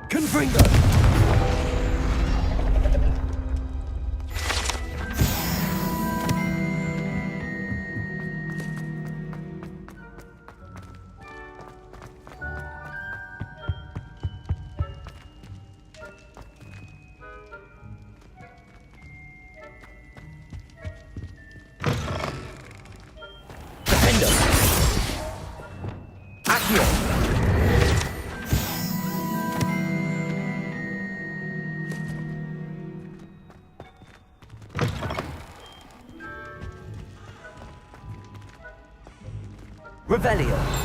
Confringo! Defender! Accio! Revelio.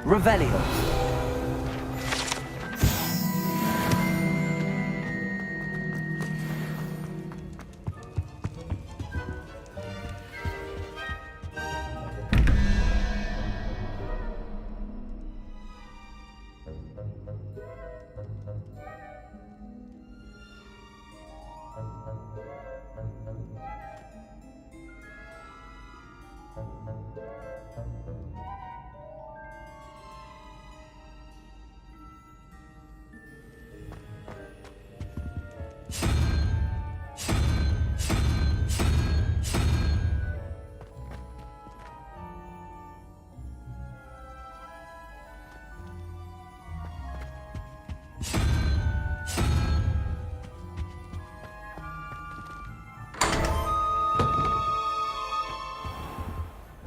Revelio.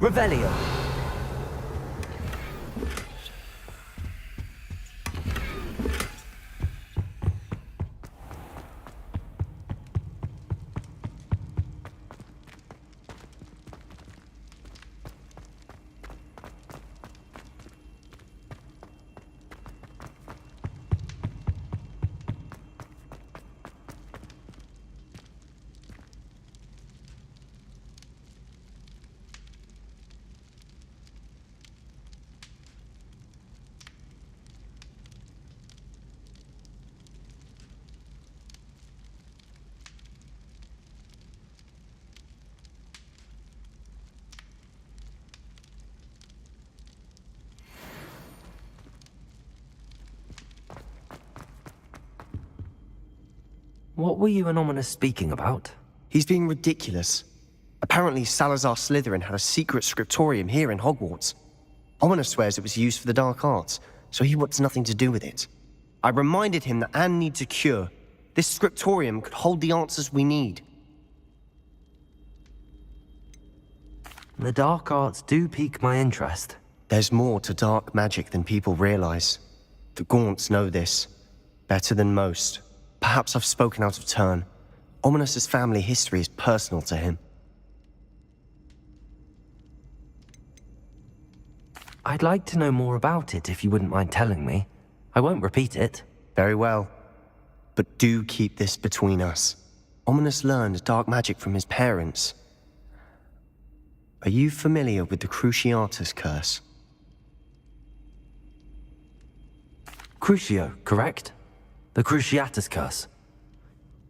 Revelio. What were you and Ominous speaking about? He's being ridiculous. Apparently Salazar Slytherin had a secret scriptorium here in Hogwarts. Ominous swears it was used for the dark arts, so he wants nothing to do with it. I reminded him that Anne needs a cure. This scriptorium could hold the answers we need. The dark arts do pique my interest. There's more to dark magic than people realize. The Gaunts know this, better than most. Perhaps I've spoken out of turn. Ominous's family history is personal to him. I'd like to know more about it if you wouldn't mind telling me. I won't repeat it. Very well. But do keep this between us. Ominous learned dark magic from his parents. Are you familiar with the Cruciatus curse? Crucio, correct? The Cruciatus curse,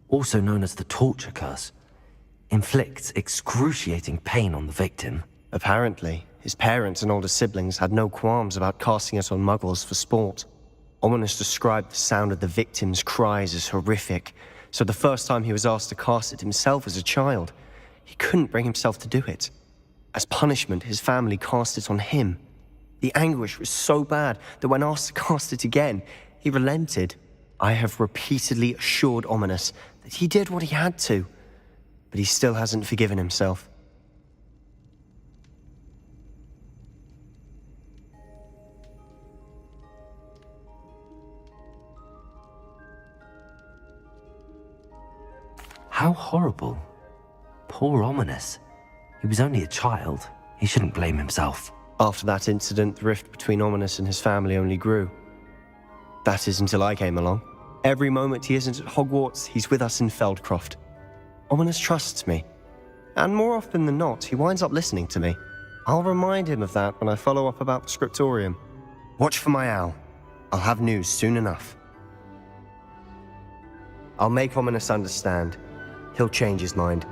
also known as the torture curse, inflicts excruciating pain on the victim. Apparently, his parents and older siblings had no qualms about casting it on muggles for sport. Ominous described the sound of the victim's cries as horrific, so the first time he was asked to cast it himself as a child, he couldn't bring himself to do it. As punishment, his family cast it on him. The anguish was so bad that when asked to cast it again, he relented. I have repeatedly assured Ominous that he did what he had to, but he still hasn't forgiven himself. How horrible. Poor Ominous. He was only a child. He shouldn't blame himself. After that incident, the rift between Ominous and his family only grew. That is until I came along. Every moment he isn't at Hogwarts, he's with us in Feldcroft. Ominous trusts me. And more often than not, he winds up listening to me. I'll remind him of that when I follow up about the scriptorium. Watch for my owl. I'll have news soon enough. I'll make Ominous understand. He'll change his mind.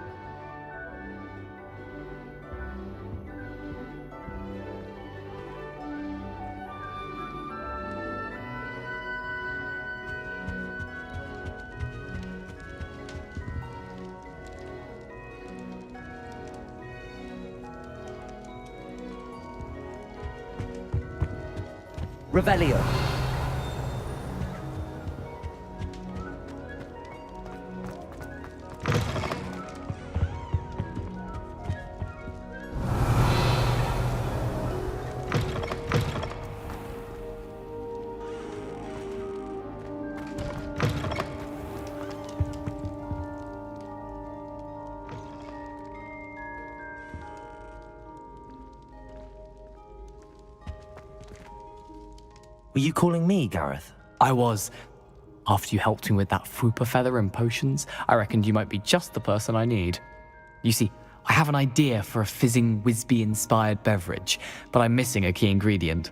Revelio. Were you calling me, Gareth? I was. After you helped me with that Fupa feather and potions, I reckoned you might be just the person I need. You see, I have an idea for a fizzing Whizbee-inspired beverage, but I'm missing a key ingredient.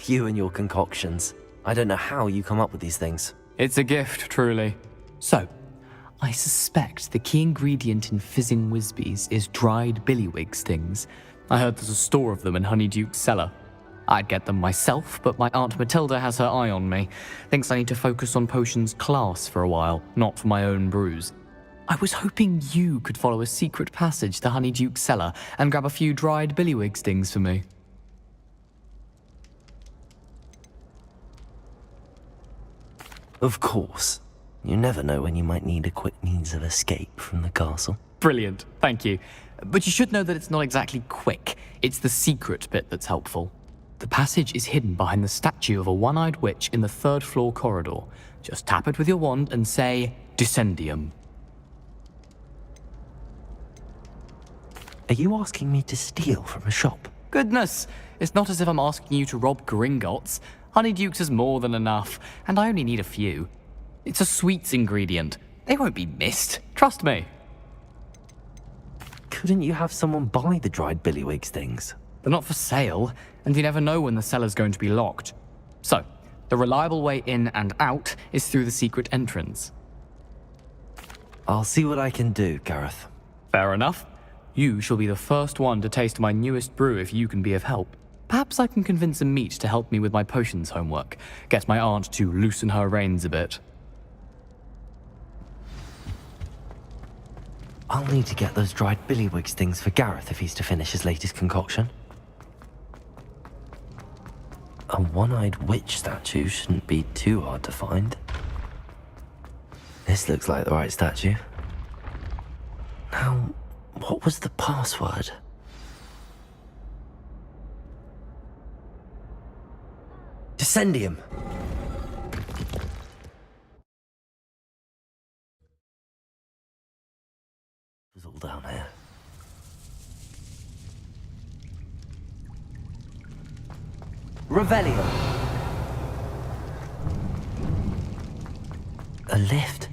You and your concoctions. I don't know how you come up with these things. It's a gift, truly. So, I suspect the key ingredient in fizzing Whizbees is dried billywig stings. I heard there's a store of them in Honeyduke's cellar. I'd get them myself, but my Aunt Matilda has her eye on me. Thinks I need to focus on potions class for a while, not for my own brews. I was hoping you could follow a secret passage to Honeyduke's cellar and grab a few dried billywig stings for me. Of course. You never know when you might need a quick means of escape from the castle. Brilliant, thank you. But you should know that it's not exactly quick. It's the secret bit that's helpful. The passage is hidden behind the statue of a one-eyed witch in the third-floor corridor. Just tap it with your wand and say, Descendium. Are you asking me to steal from a shop? Goodness, it's not as if I'm asking you to rob Gringotts. Honeyduke's is more than enough, and I only need a few. It's a sweets ingredient. They won't be missed. Trust me. Couldn't you have someone buy the dried billywig stings? They're not for sale, and you never know when the cellar's going to be locked. So, the reliable way in and out is through the secret entrance. I'll see what I can do, Gareth. Fair enough. You shall be the first one to taste my newest brew if you can be of help. Perhaps I can convince a meat to help me with my potions homework. Get my aunt to loosen her reins a bit. I'll need to get those dried billywig stings for Gareth if he's to finish his latest concoction. A one-eyed witch statue shouldn't be too hard to find. This looks like the right statue. What was the password? Descendium! It was all down here. Revelio! A lift?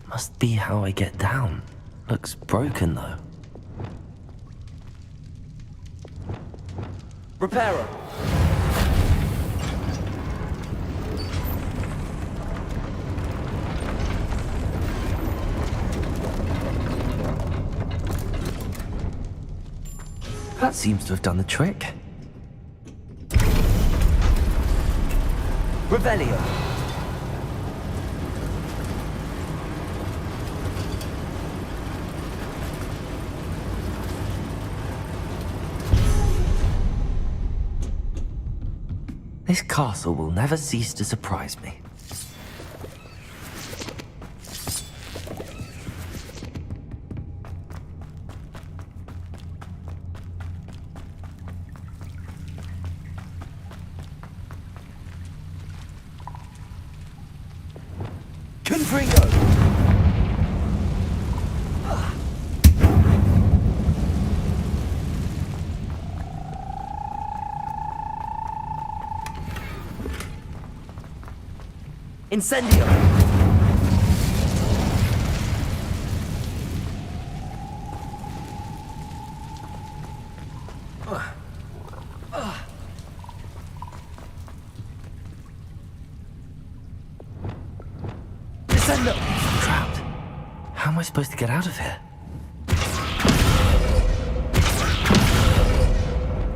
Must be how I get down. Looks broken though. Repairer! That seems to have done the trick. Revelio! This castle will never cease to surprise me. Confringo! Incendio! Descendo! Trapped. How am I supposed to get out of here?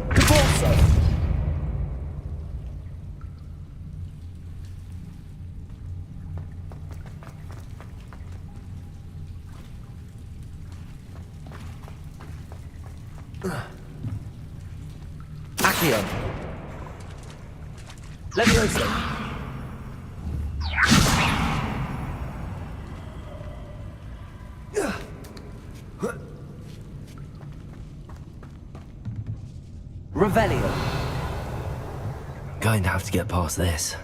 Caborso! Accio. Levioso. Revelio. Going to have to get past this.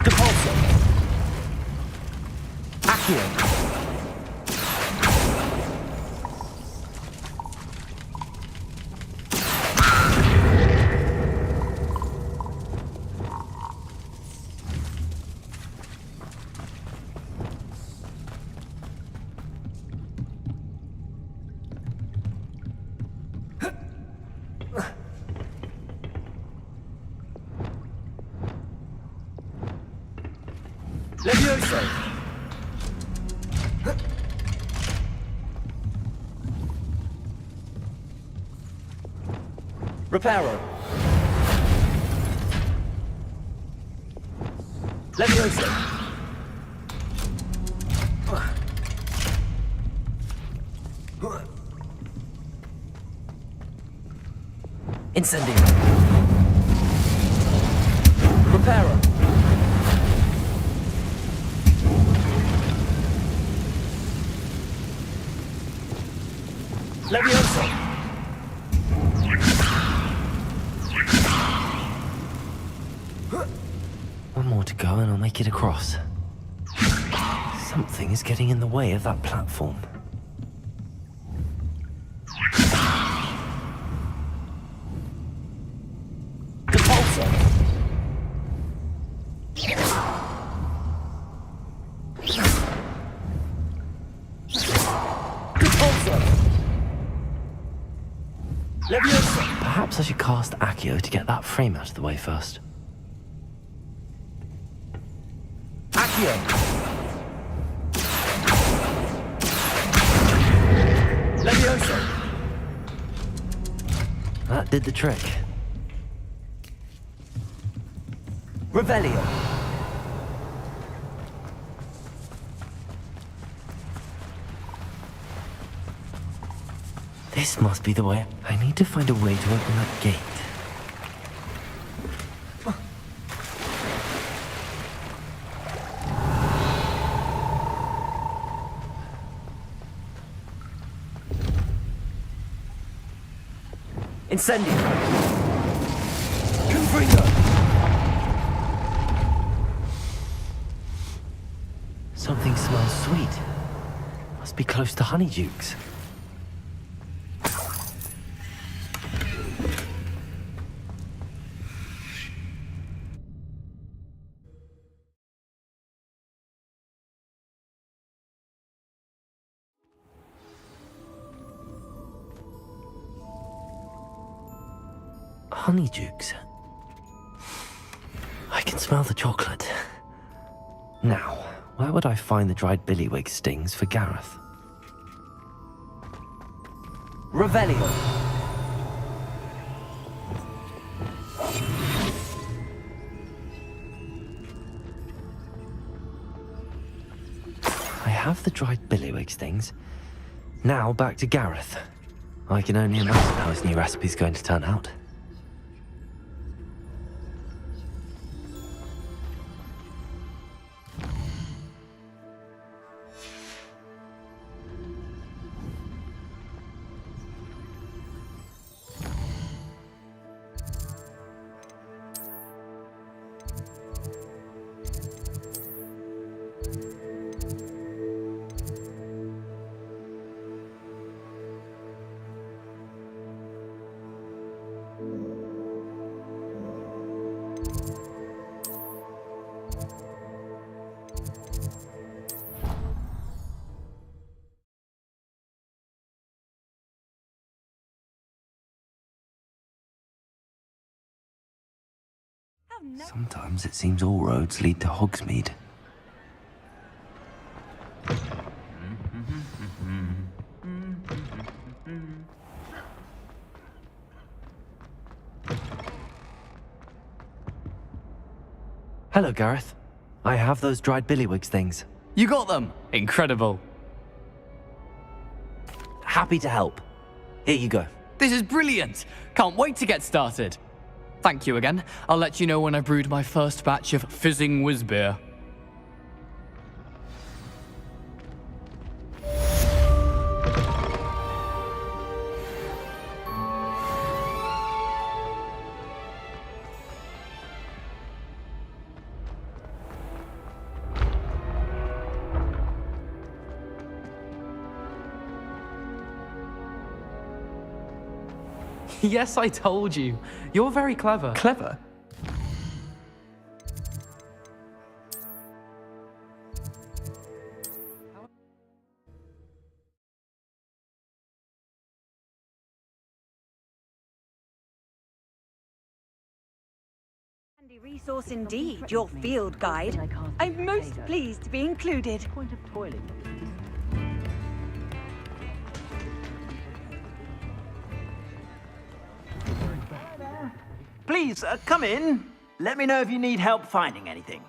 Depulso. Accio. Levioso! Reparo! Levioso! Incendio! Reparo! Levioso! One more to go and I'll make it across. Something is getting in the way of that platform. Depulso! Levioso! Perhaps I should cast Accio to get that frame out of the way first. Accio! Levioso! That did the trick. Revelio! This must be the way. I need to find a way to open that gate. Incendio! Confringo! Something smells sweet. Must be close to Honeydukes. Honeydukes. I can smell the chocolate. Now, where would I find the dried billywig stings for Gareth? Revelio! I have the dried billywig stings. Now back to Gareth. I can only imagine how his new recipe's going to turn out. Sometimes it seems all roads lead to Hogsmeade. Hello, Gareth. I have those dried billywig things. You got them! Incredible. Happy to help. Here you go. This is brilliant! Can't wait to get started. Thank you again. I'll let you know when I brewed my first batch of fizzing whiz-beer. Yes, I told you. You're very clever. Clever? Handy resource indeed, your field guide. I'm most pleased to be included. Point of toilet. Please, come in. Let me know if you need help finding anything.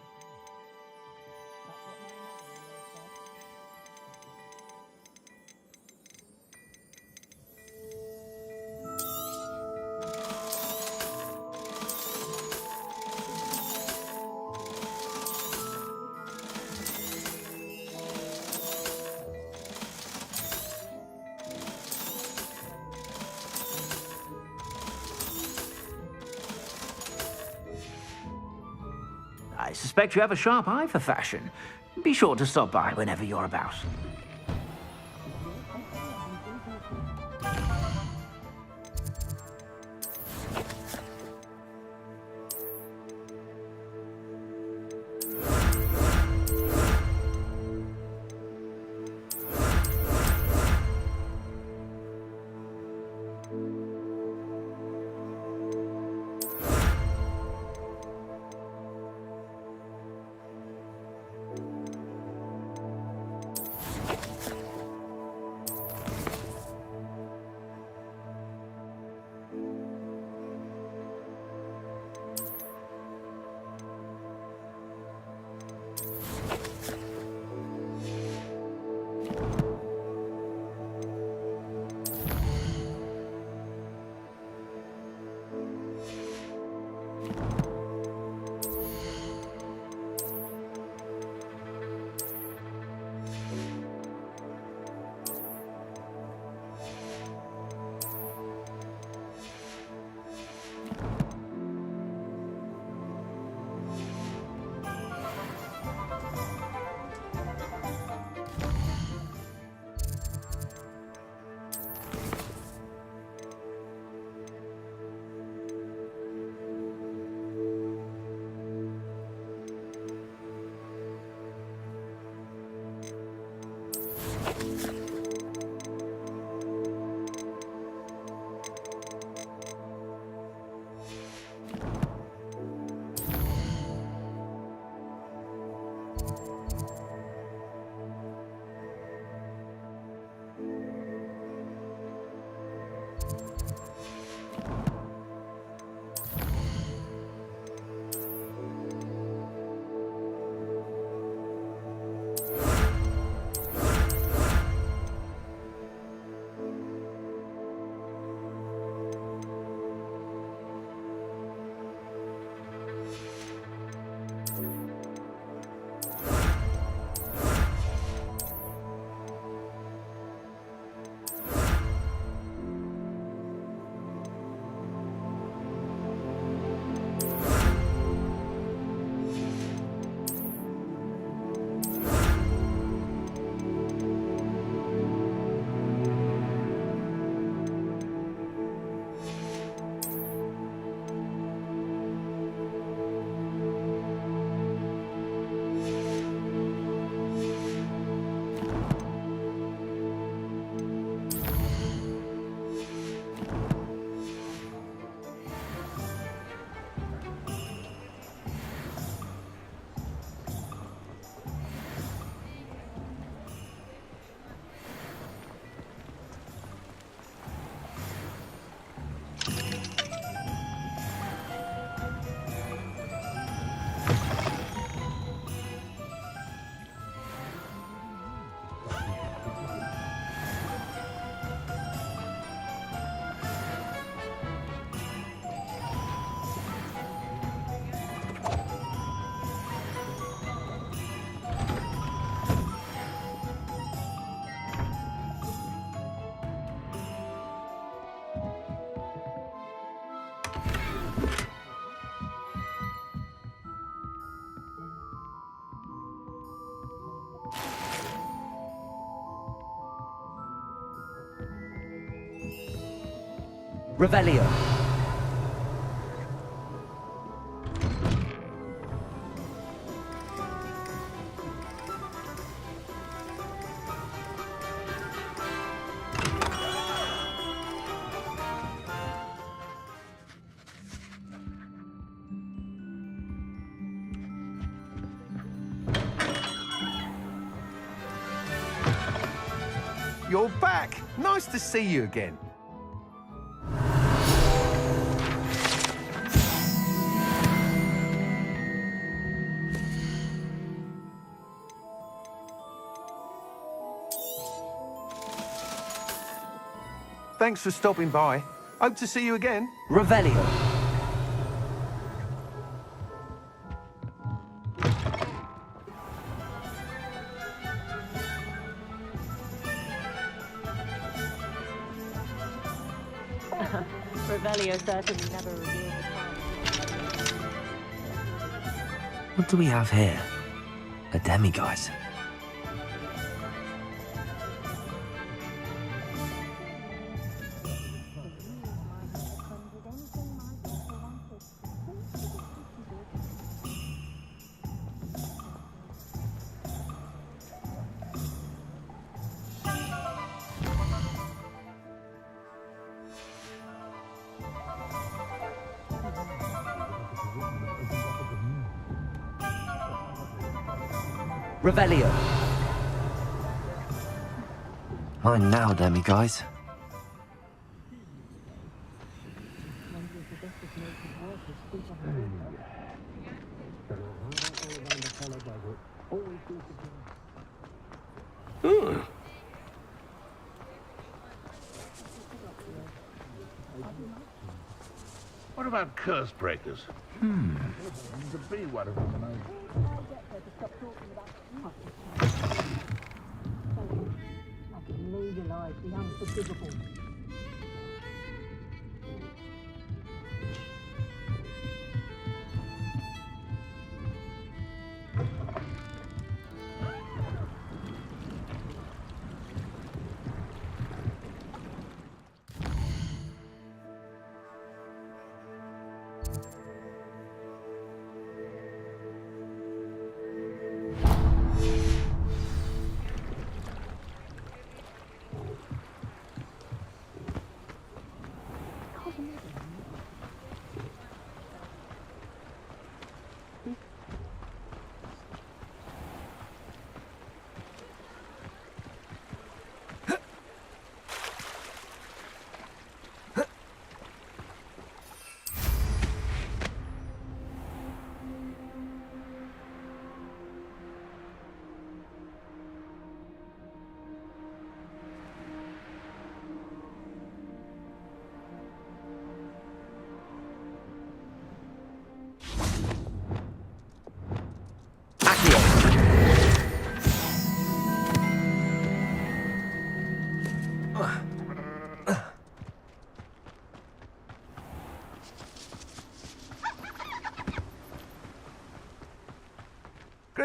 I suspect you have a sharp eye for fashion. Be sure to stop by whenever you're about. Revelio. You're back. Nice to see you again. Thanks for stopping by. Hope to see you again. Revelio. Revelio certainly never revealed the time. What do we have here? A demiguise. Revelio. Mine now, demiguise. What about curse breakers? To be one of them. I can legalize the unforgivable.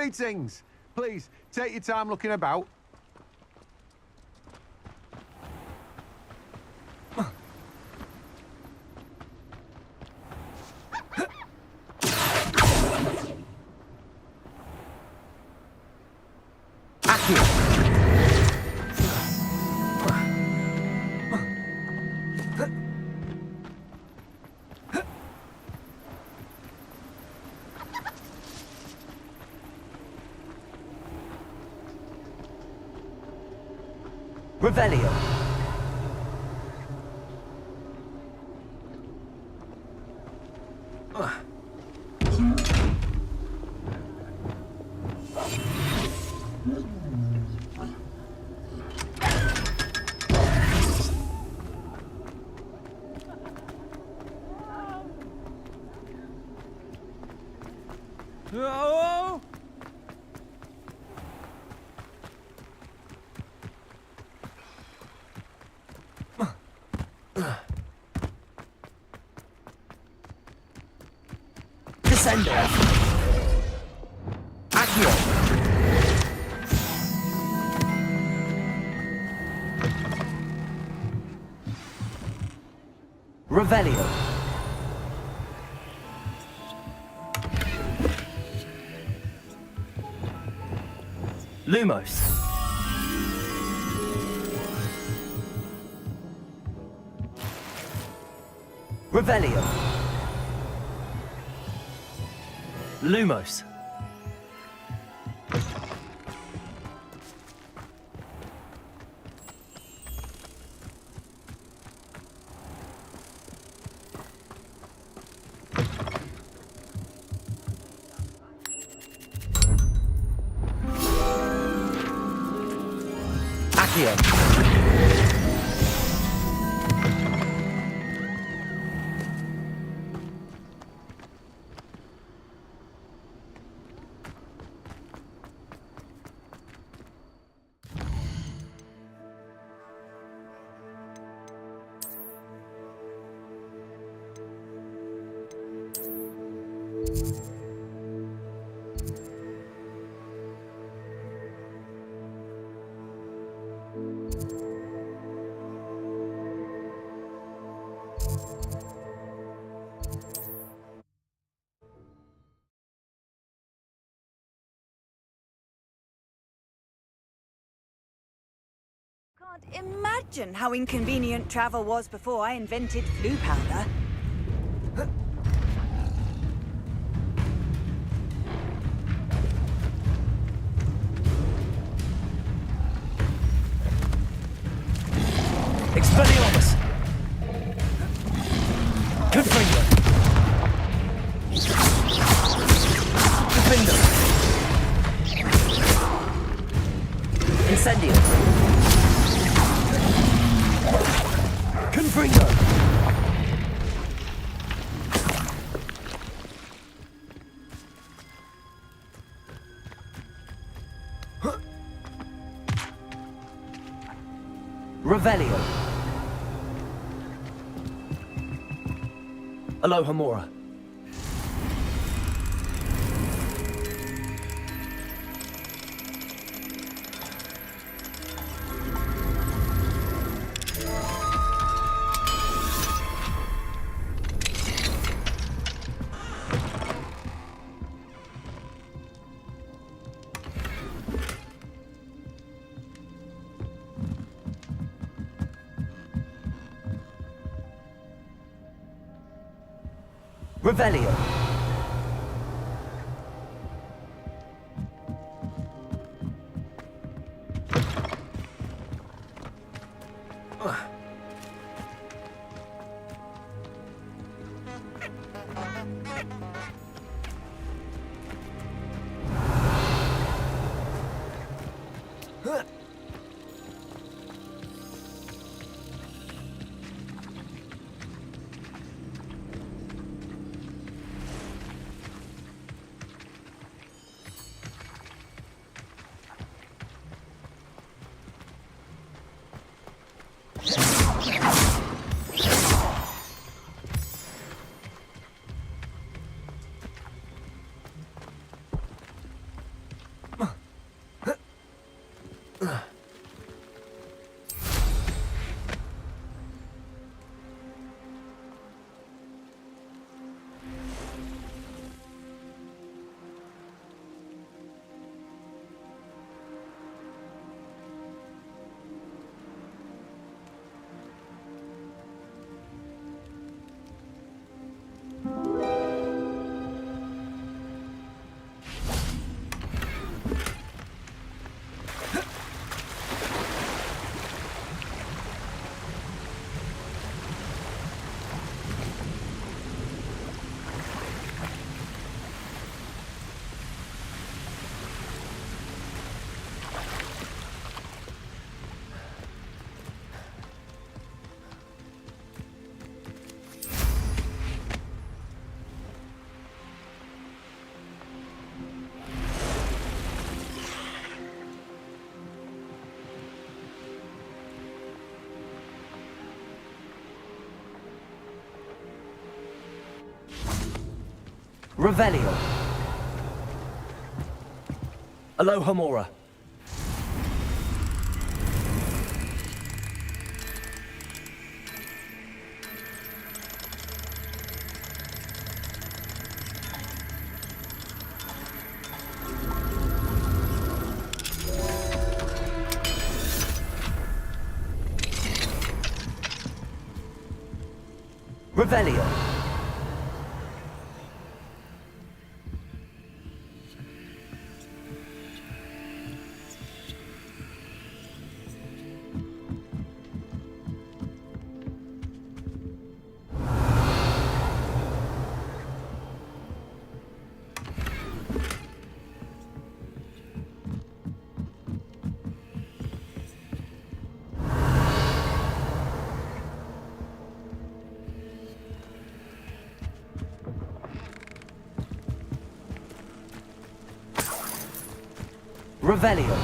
Greetings. Please, take your time looking about. Revelio. Oh! Descendo. Accio. Revelio. Lumos. Revelio. Lumos. Accio. Can't imagine how inconvenient travel was before I invented flu powder. Expelliarmus. Confringo. Defendo. Incendio. Confringo. Revelio. Alohomora. Revelio. Revelio. Aloha Mora. Revelio. Revelio.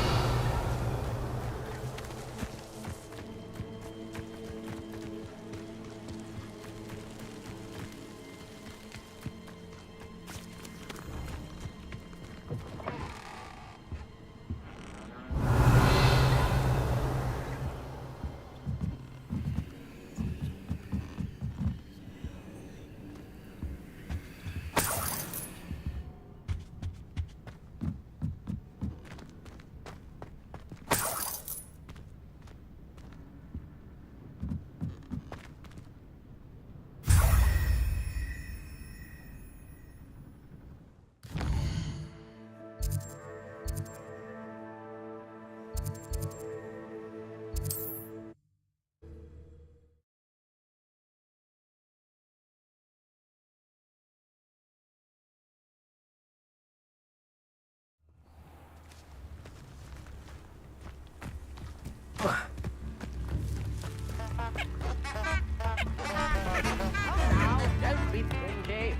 Don't be stingy.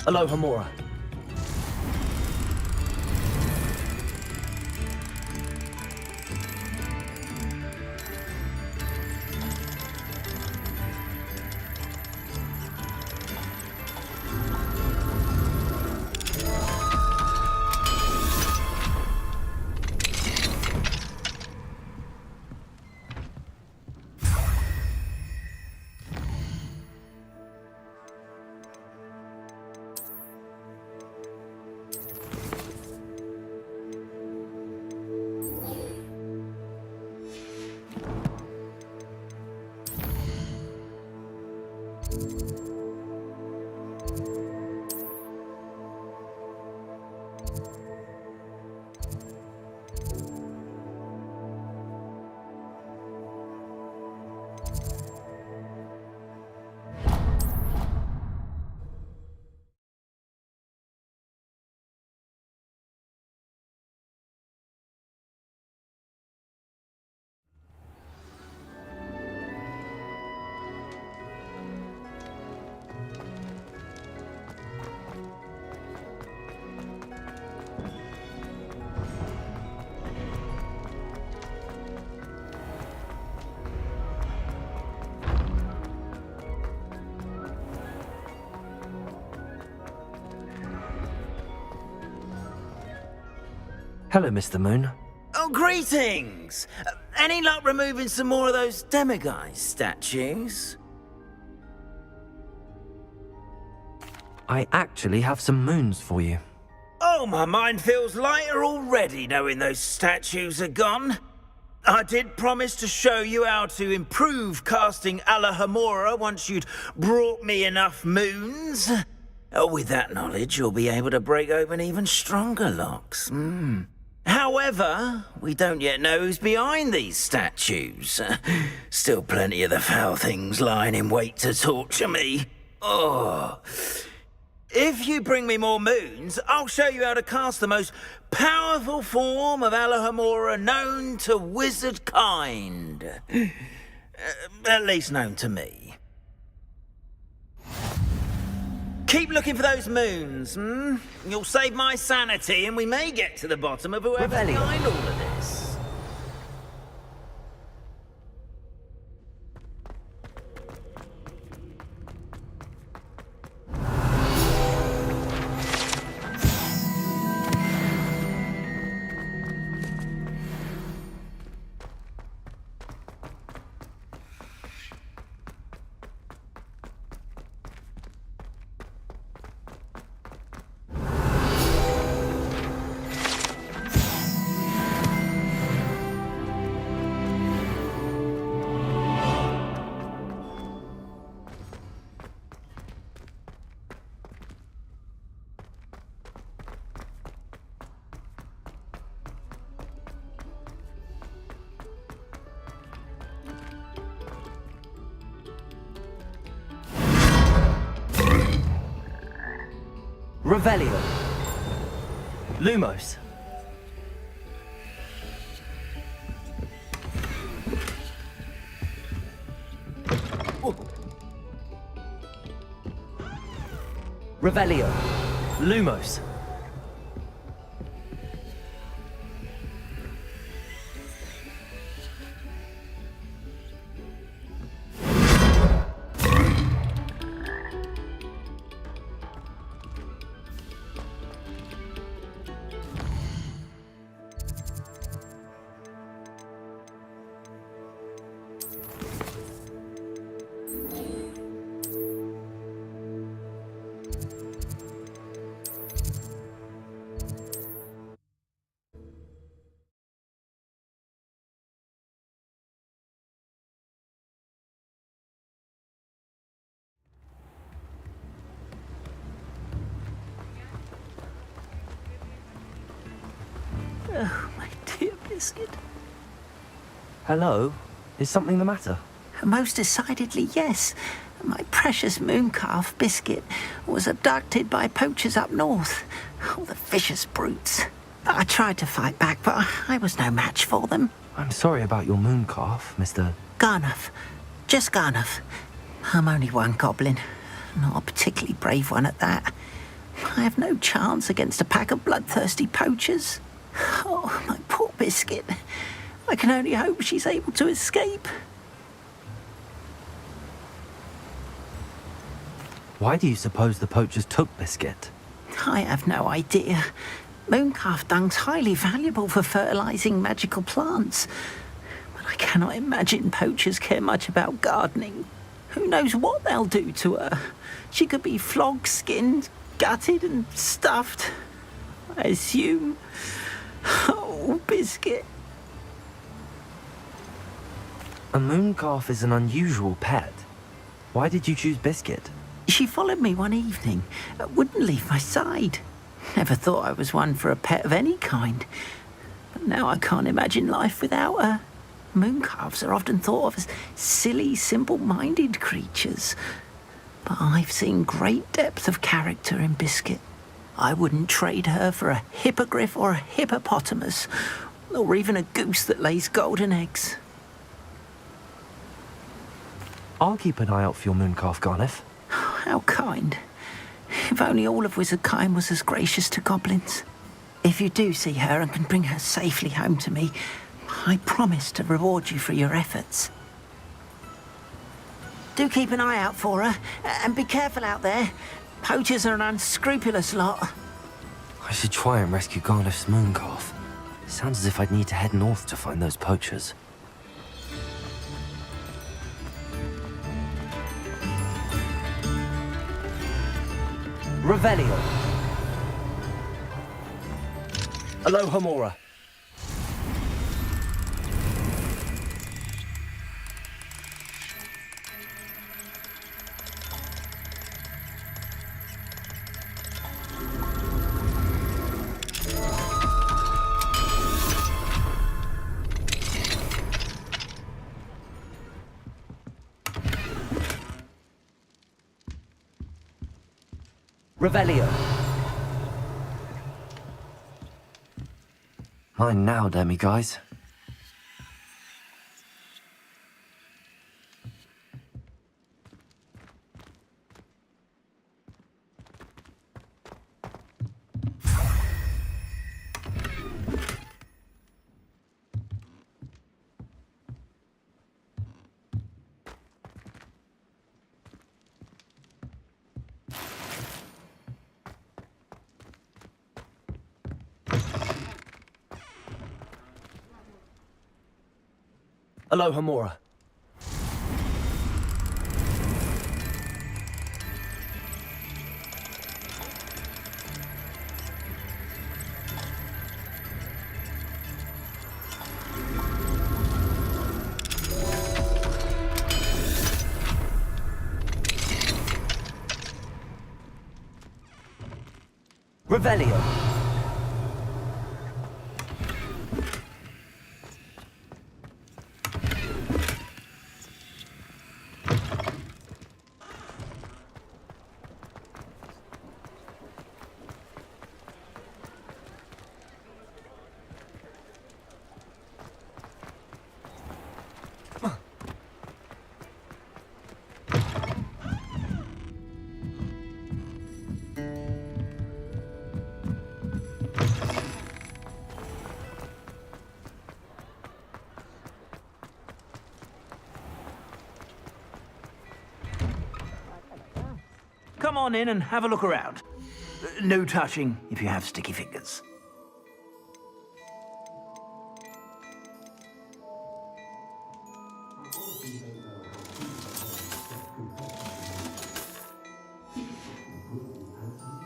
Aloha Mora. Hello, Mr. Moon. Oh, greetings! Any luck removing some more of those demiguise statues? I actually have some moons for you. Oh, my mind feels lighter already knowing those statues are gone. I did promise to show you how to improve casting Alohomora once you'd brought me enough moons. With that knowledge, you'll be able to break open even stronger locks. However, we don't yet know who's behind these statues. Still plenty of the foul things lying in wait to torture me. Oh. If you bring me more moons, I'll show you how to cast the most powerful form of Alohomora known to wizard kind. At least known to me. Keep looking for those moons, You'll save my sanity, and we may get to the bottom of whoever's behind all of this. Revelio. Lumos. Revelio. Lumos. Oh, my dear Biscuit. Hello? Is something the matter? Most decidedly, yes. My precious mooncalf, Biscuit, was abducted by poachers up north. Oh, the vicious brutes. I tried to fight back, but I was no match for them. I'm sorry about your mooncalf, Mr. Garnuff. Just Garnuff. I'm only one goblin. Not a particularly brave one at that. I have no chance against a pack of bloodthirsty poachers. Oh, my poor Biscuit. I can only hope she's able to escape. Why do you suppose the poachers took Biscuit? I have no idea. Mooncalf dung's highly valuable for fertilizing magical plants. But I cannot imagine poachers care much about gardening. Who knows what they'll do to her? She could be flogged, skinned, gutted and stuffed. I assume. Oh, Biscuit. A mooncalf is an unusual pet. Why did you choose Biscuit? She followed me one evening, wouldn't leave my side. Never thought I was one for a pet of any kind. But now I can't imagine life without her. Mooncalves are often thought of as silly, simple-minded creatures. But I've seen great depth of character in Biscuit. I wouldn't trade her for a hippogriff or a hippopotamus, or even a goose that lays golden eggs. I'll keep an eye out for your mooncalf, Garniff. How kind. If only all of Wizardkind was as gracious to goblins. If you do see her and can bring her safely home to me, I promise to reward you for your efforts. Do keep an eye out for her, and be careful out there. Poachers are an unscrupulous lot. I should try and rescue Garniff's mooncalf. Sounds as if I'd need to head north to find those poachers. Revelio. Alohomora. Revelio. Mine now, demi guys. Aloha Mora. Revelio. Come on in and have a look around. No touching if you have sticky fingers.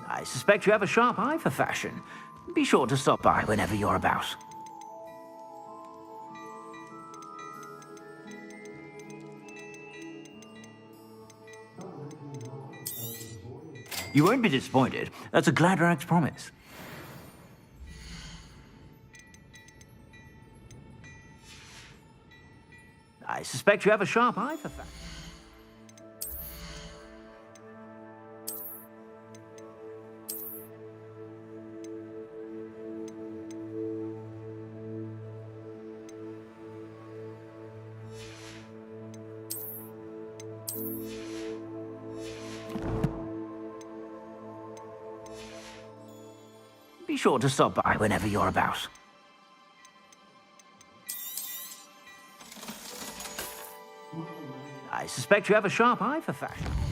I suspect you have a sharp eye for fashion. Be sure to stop by whenever you're about. You won't be disappointed. That's a Gladrag's promise. I suspect you have a sharp eye for fashion. Be sure to stop by whenever you're about. I suspect you have a sharp eye for fashion.